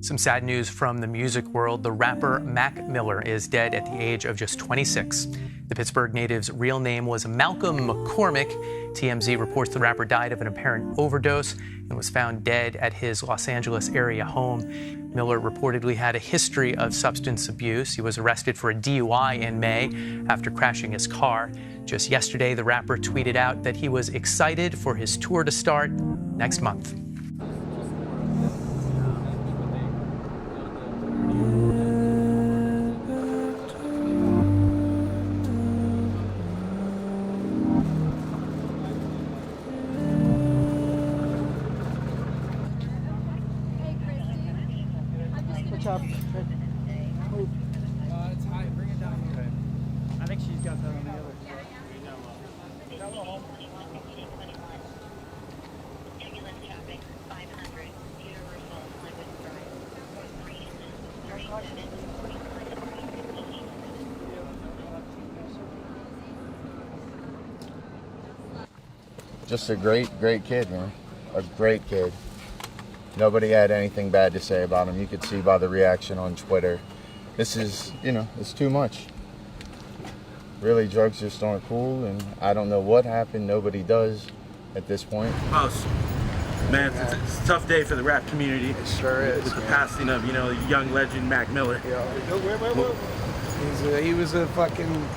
Some sad news from the music world. The rapper Mac Miller is dead at the age of just 26. The Pittsburgh native's real name was Malcolm McCormick. TMZ reports the rapper died of an apparent overdose and was found dead at his Los Angeles area home. Miller reportedly had a history of substance abuse. He was arrested for a DUI in May after crashing his car. Just yesterday, the rapper tweeted out that he was excited for his tour to start next month. It's high. Bring it down here. I think she's got that on the other. Just a great kid, man. A great kid. Nobody had anything bad to say about him. You could see by the reaction on Twitter. This is, it's too much. Really, drugs just aren't cool, and I don't know what happened. Nobody does at this point. Mouse, man, it's a tough day for the rap community. It sure is. With the passing of, the young legend Mac Miller. He was a fucking,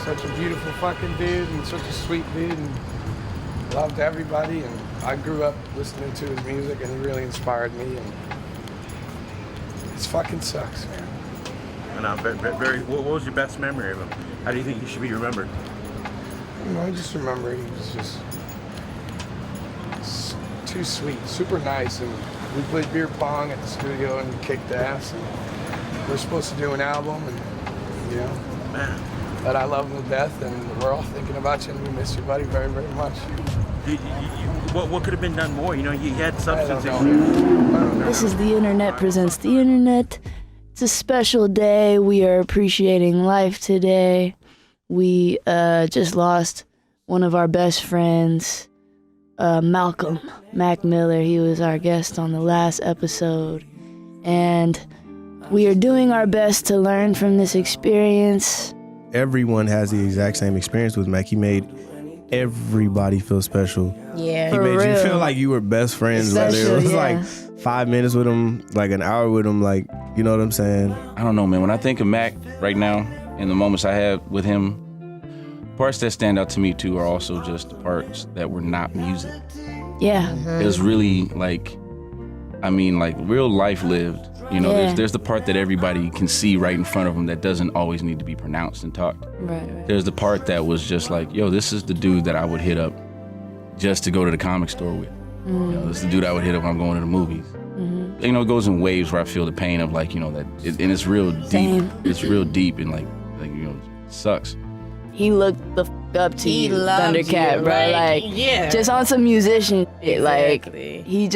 such a beautiful fucking dude and such a sweet dude and loved everybody. And I grew up listening to his music and he really inspired me. And it fucking sucks, man. And what was your best memory of him? How do you think he should be remembered? I just remember he was just too sweet, super nice, and we played beer pong at the studio and kicked ass. And we're supposed to do an album, and man, that I love him to death, and we're all thinking about you, and we miss you, buddy, very, very much. What could have been done more? You had substance issues. This is The Internet Presents The Internet. It's a special day. We are appreciating life today. We just lost one of our best friends, Malcolm Mac Miller. He was our guest on the last episode. And we are doing our best to learn from this experience. Everyone has the exact same experience with Mac. He made everybody feel special. Yeah. He made you feel like you were best friends. Whether it was like 5 minutes with him, like an hour with him, like, you know what I'm saying? I don't know, man. When I think of Mac right now, in the moments I had with him, parts that stand out to me too are also just the parts that were not music. Yeah. It was really like real life lived. There's the part that everybody can see right in front of them that doesn't always need to be pronounced and talked. Right. There's the part that was just like, yo, this is the dude that I would hit up just to go to the comic store with. This is the dude I would hit up when I'm going to the movies. It goes in waves where I feel the pain of and it's real deep. Same. It's real deep and it sucks. He looked the up to you, Thundercat, bro. right? Like, just on some musician shit. Exactly. Like, he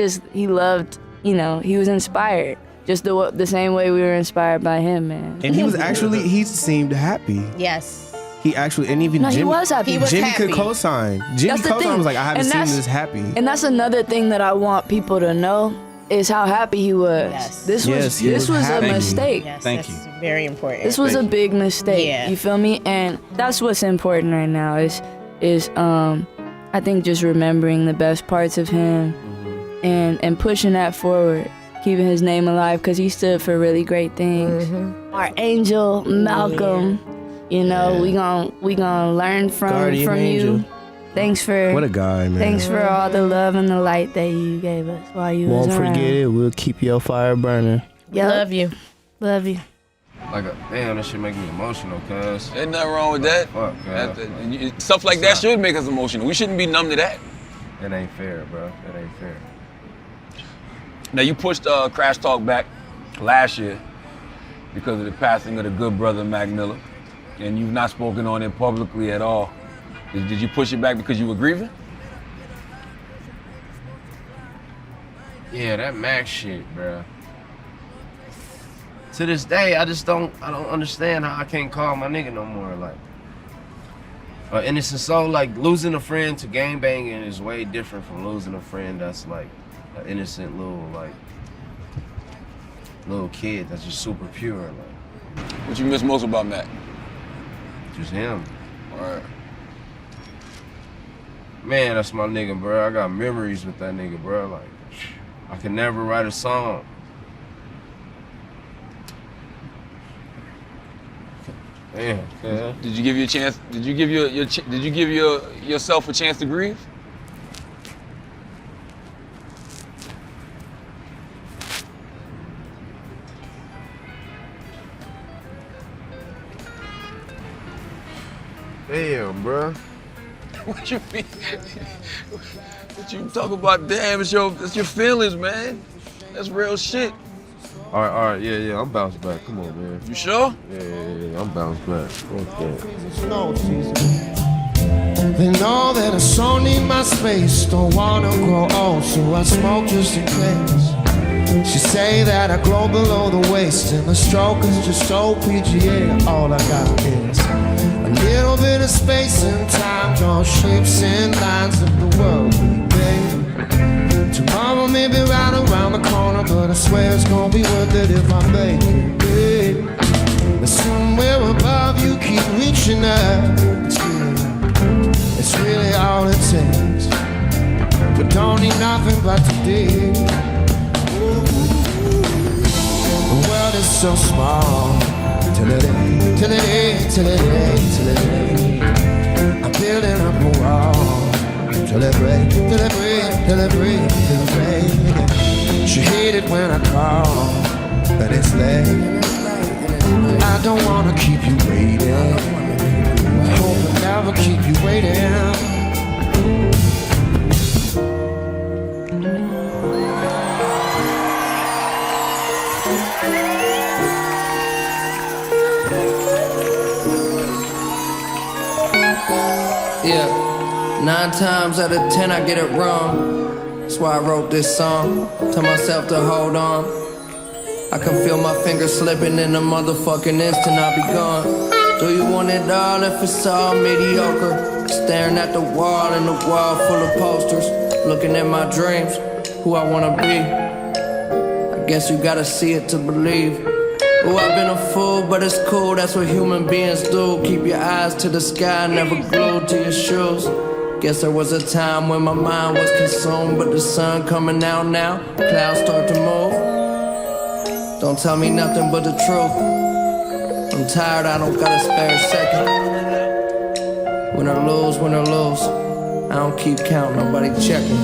loved, he was inspired. Just the same way we were inspired by him, man. And he was actually, he seemed happy. Yes. He actually, and even Jimmy, he was happy. Jimmy could co-sign. Jimmy co-sign was like, I haven't seen this happy. And that's another thing that I want people to know is how happy he was. Yes. This was a mistake. Yes, Thank that's you. Very important. This was a big mistake. Yeah. You feel me? And that's what's important right now is I think just remembering the best parts of him and pushing that forward, keeping his name alive because he stood for really great things. Our angel, Malcolm, we gonna learn from angel. you. Thanks for What a guy, man. Thanks for all the love and the light that you gave us while you was around. Won't forget it. We'll keep your fire burning. Yep. Love you. Love you. Damn, that shit make me emotional, cuz. Ain't nothing wrong with that. Fuck, cuz. Stuff like that should make us emotional. We shouldn't be numb to that. That ain't fair, bro. That ain't fair. Now, you pushed Crash Talk back last year because of the passing of the good brother Mac Miller, and you've not spoken on it publicly at all. Did you push it back because you were grieving? Yeah, that Mac shit, bro. To this day, I don't understand how I can't call my nigga no more, like. And it's so, like, losing a friend to gangbanging is way different from losing a friend that's, like, an innocent little, like, little kid that's just super pure. Like, What you miss most about Mac? just him. Alright. Man, that's my nigga, bro. I got memories with that nigga, bro. Like, I could never write a song. Damn. Okay. Did you give you a chance? Did you give yourself a chance to grieve? Damn, bro. What you mean? What you talk about? Damn, it's your feelings, man. That's real shit. All right, yeah, I'm bounced back. Come on, man. You sure? Yeah, I'm bounced back. Okay. Snow season. They know that I so need my space. Don't wanna grow old, so I smoke just in case. She say that I glow below the waist, and the stroke is just so PGA. All I got is a little bit of space and time, draw shapes and lines of the world, baby. Tomorrow may be right around the corner, but I swear it's gonna be worth it if I make it, baby. But somewhere above you keep reaching up. It's really all it takes. But don't need nothing but today. The world is so small. Till it ain't, till it ain't, till it ain't, till it ain't. I'm building up a wall. Till it break, till it break, till it break, till it break. She hate it when I call, but it's late. I don't wanna keep you waiting. I hope I never keep you waiting. Yeah, 9 times out of 10 I get it wrong. That's why I wrote this song. Tell myself to hold on. I can feel my fingers slipping in a motherfucking instant I'll be gone. Do you want it all if it's all mediocre? Staring at the wall and the wall full of posters. Looking at my dreams, who I wanna be. I guess you gotta see it to believe. Oh, I've been a fool, but it's cool, that's what human beings do. Keep your eyes to the sky, never glued to your shoes. Guess there was a time when my mind was consumed, but the sun coming out now, clouds start to move. Don't tell me nothing but the truth. I'm tired, I don't got a spare second. Win or lose, win or lose. I don't keep count, nobody checking.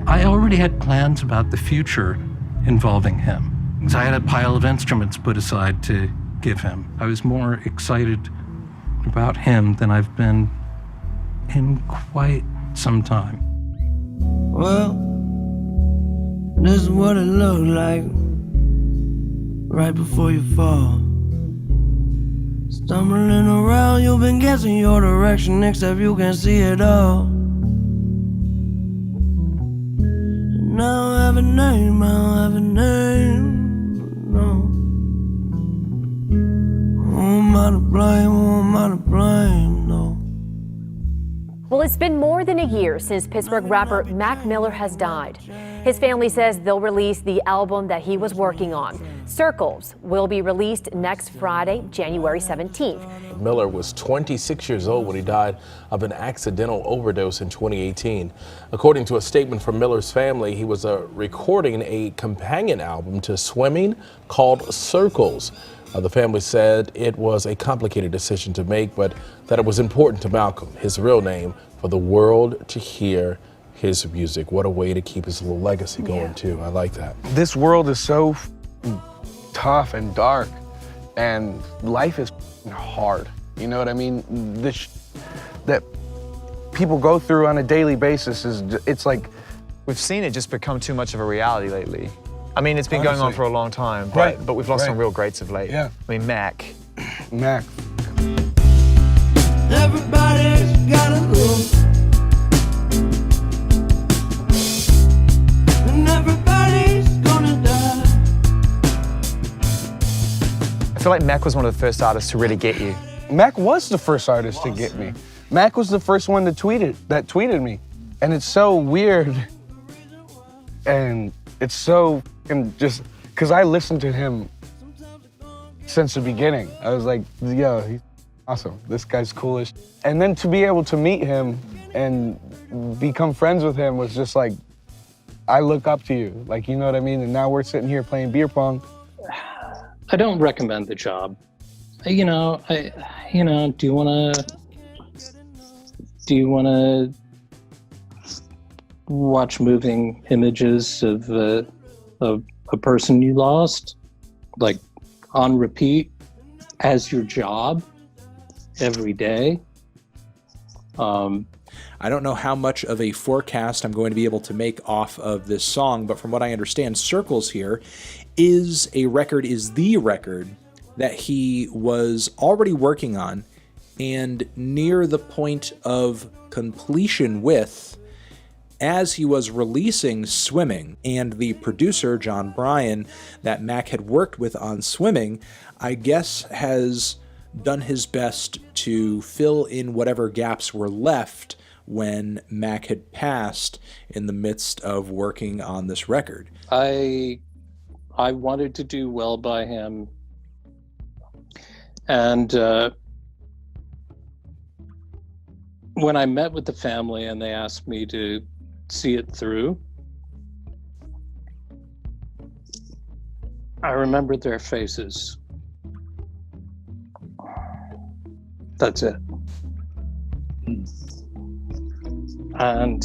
I already had plans about the future involving him. I had a pile of instruments put aside to give him. I was more excited about him than I've been in quite some time. Well, this is what it looked like right before you fall. Stumbling around, you've been guessing your direction, except you can't see it all. Now I have a name, I don't have a name, no. Who am I to blame, who am I to blame, no. Well, it's been more than a year since Pittsburgh rapper Mac Miller has died. His family says they'll release the album that he was working on. Circles will be released next Friday, January 17th. Miller was 26 years old when he died of an accidental overdose in 2018. According to a statement from Miller's family, he was recording a companion album to Swimming called Circles. The family said it was a complicated decision to make, but that it was important to Malcolm, his real name, for the world to hear his music. What a way to keep his little legacy going, too. I like that. This world is so tough and dark, and life is hard. You know what I mean? That people go through on a daily basis it's like... We've seen it just become too much of a reality lately. I mean, it's been going on for a long time, but we've lost some real greats of late. Yeah. I mean, Mac. Everybody's gotta go, and everybody's gonna die. feel like Mac was one of the first artists to really get you. Mac was the first artist to get me. Mac was the first one that tweeted me. And it's so weird. And it's so, and just, because I listened to him since the beginning. I was like, yo, he's awesome. This guy's coolest. And then to be able to meet him and become friends with him was just like, I look up to you. Like, you know what I mean? And now we're sitting here playing beer pong. I don't recommend the job. Do you want to watch moving images of a person you lost, like on repeat as your job every day? I don't know how much of a forecast I'm going to be able to make off of this song, but from what I understand, Circles here is the record that he was already working on and near the point of completion with as he was releasing Swimming. And the producer, John Bryan, that Mac had worked with on Swimming, I guess has done his best to fill in whatever gaps were left when Mac had passed in the midst of working on this record. I wanted to do well by him. And when I met with the family and they asked me to see it through, I remembered their faces. That's it. And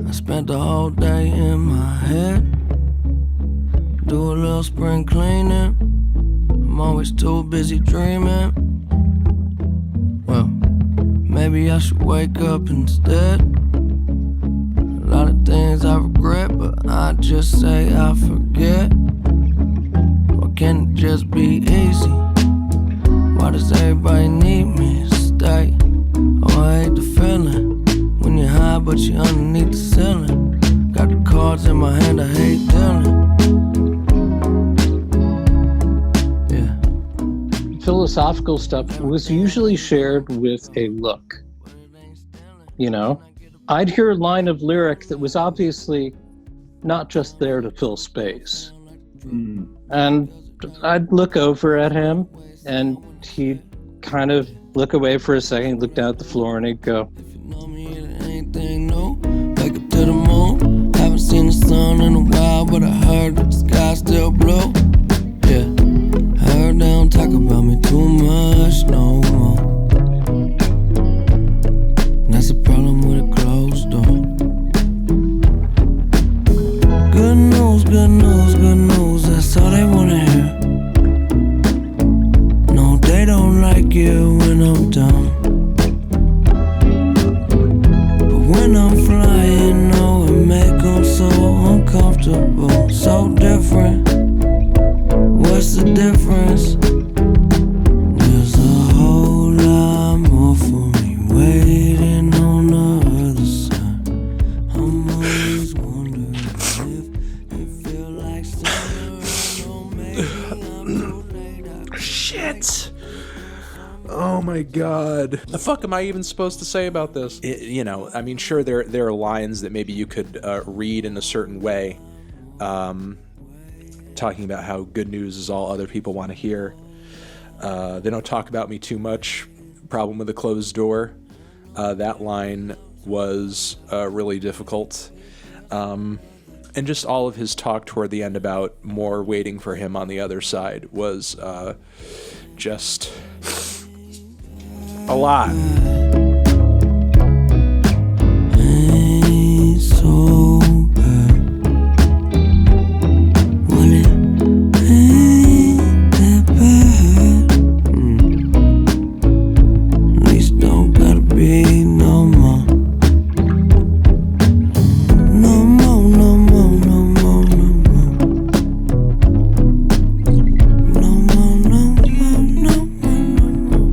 I spent the whole day in my head. Do a little spring cleaning. I'm always too busy dreaming. Well, maybe I should wake up instead. A lot of things I regret, but I just say I forget. Or can it just be easy? Why does everybody need me to stay? Oh, I hate the feeling when you're high but you're underneath the ceiling. Got the cards in my hand, I hate dealing. philosophical stuff was usually shared with a look. You know, I'd hear a line of lyric that was obviously not just there to fill space. And I'd look over at him and he'd kind of look away for a second, look down at the floor, and he'd go, Anything new? Wake up to the moon. Haven't seen the sun in a while, but I heard that the sky's still blue. Yeah, I heard they don't talk about me too much no more. That's the problem with a closed door. Good news, good news, good news. That's all they wanna hear. No, they don't like it when I'm down. When I'm flying, oh, it make them so uncomfortable, so different. What's the difference? There's a whole lot more for me waiting on the other side. I'm always wondering if it feel like summer or maybe I'm Shit. Oh my God. The fuck am I even supposed to say about this? You know, I mean, sure, there are lines that maybe you could read in a certain way, talking about how good news is all other people want to hear. They don't talk about me too much. Problem with a closed door. That line was really difficult. And just all of his talk toward the end about more waiting for him on the other side was just a lot. ain't so bad. Well, it ain't that bad. At least don't gotta be no more. No more, no more, no more, no more. No more, no more, no more.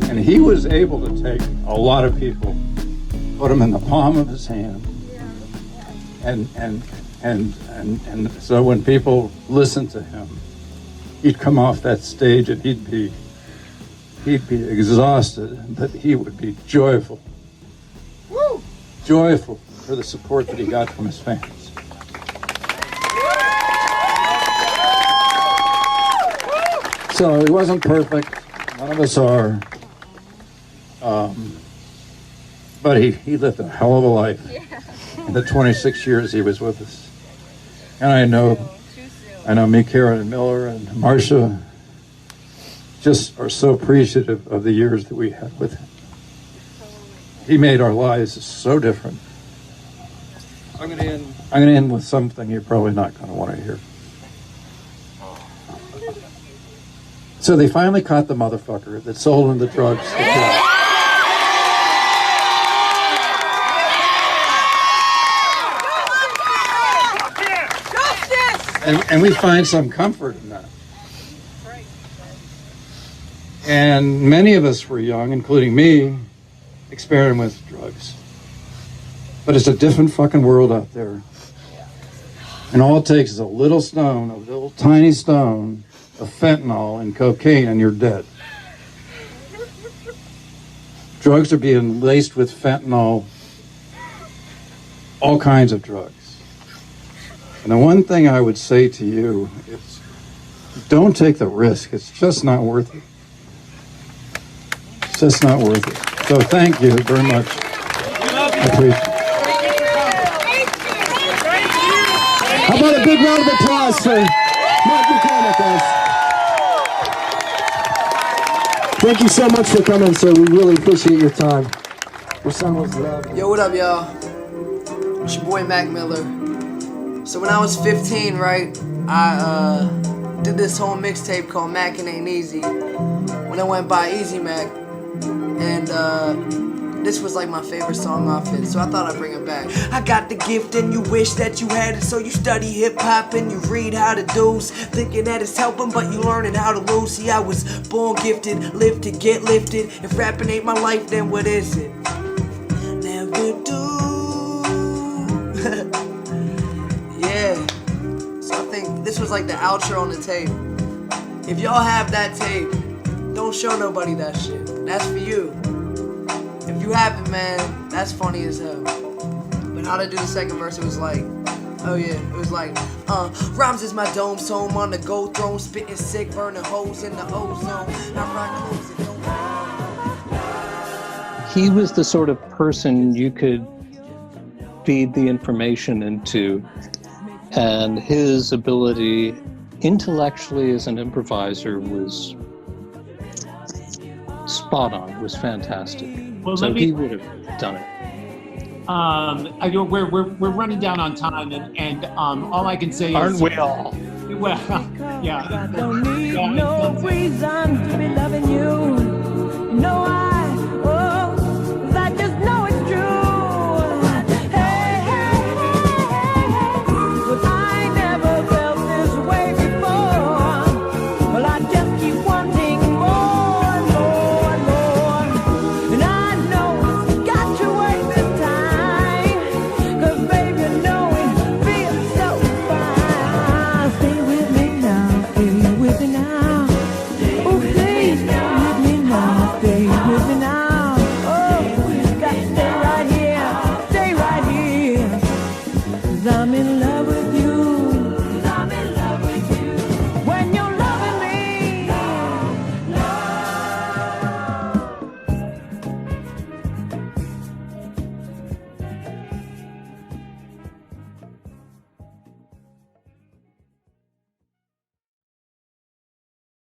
And he was able to take a lot of people, put put them in the palm of his hand. And so when people listened to him, he'd come off that stage and he'd be exhausted, but he would be joyful. Woo! Joyful for the support that he got from his fans. So he wasn't perfect. None of us are. But he lived a hell of a life in the 26 years he was with us. And I know me, Karen, and Miller, and Marsha just are so appreciative of the years that we had with him. He made our lives so different. I'm going to end with something you're probably not going to want to hear. So they finally caught the motherfucker that sold him the drugs. And we find some comfort in that. And many of us were young, including me, experimenting with drugs. But it's a different fucking world out there. And all it takes is a little stone, a little tiny stone of fentanyl and cocaine, and you're dead. Drugs are being laced with fentanyl, all kinds of drugs. And the one thing I would say to you is, don't take the risk. It's just not worth it. It's just not worth it. So thank you very much. I appreciate it. How about a big round of applause for Malcolm McCormick, guys? Thank you so much for coming, sir. We really appreciate your time. Your son was loved. Yo, what up, y'all? It's your boy Mac Miller. So when I was 15, right, I did this whole mixtape called Mac and Ain't Easy when I went by Easy Mac, and this was like my favorite song off it, so I thought I'd bring it back. I got the gift and you wish that you had it, so you study hip-hop and you read how to do's, thinking that it's helping, but you learning how to lose. See, I was born gifted, lived to get lifted. If rapping ain't my life, then what is it? Never do. Yeah, so I think this was like the outro on the tape. If y'all have that tape, don't show nobody that shit. That's for you. If you have it, man, that's funny as hell. But how to do the second verse, it was like, oh yeah, it was like, rhymes is my dome, so I'm on the gold throne, spitting sick, burning holes in the ozone. I rock holes in the He was the sort of person you could feed the information into, and his ability intellectually as an improviser was spot on, was fantastic. Well, So he would have done it. We're running down on time, and all I can say Aren't is, we all? Well, yeah. Don't need no reason to be loving you. You know I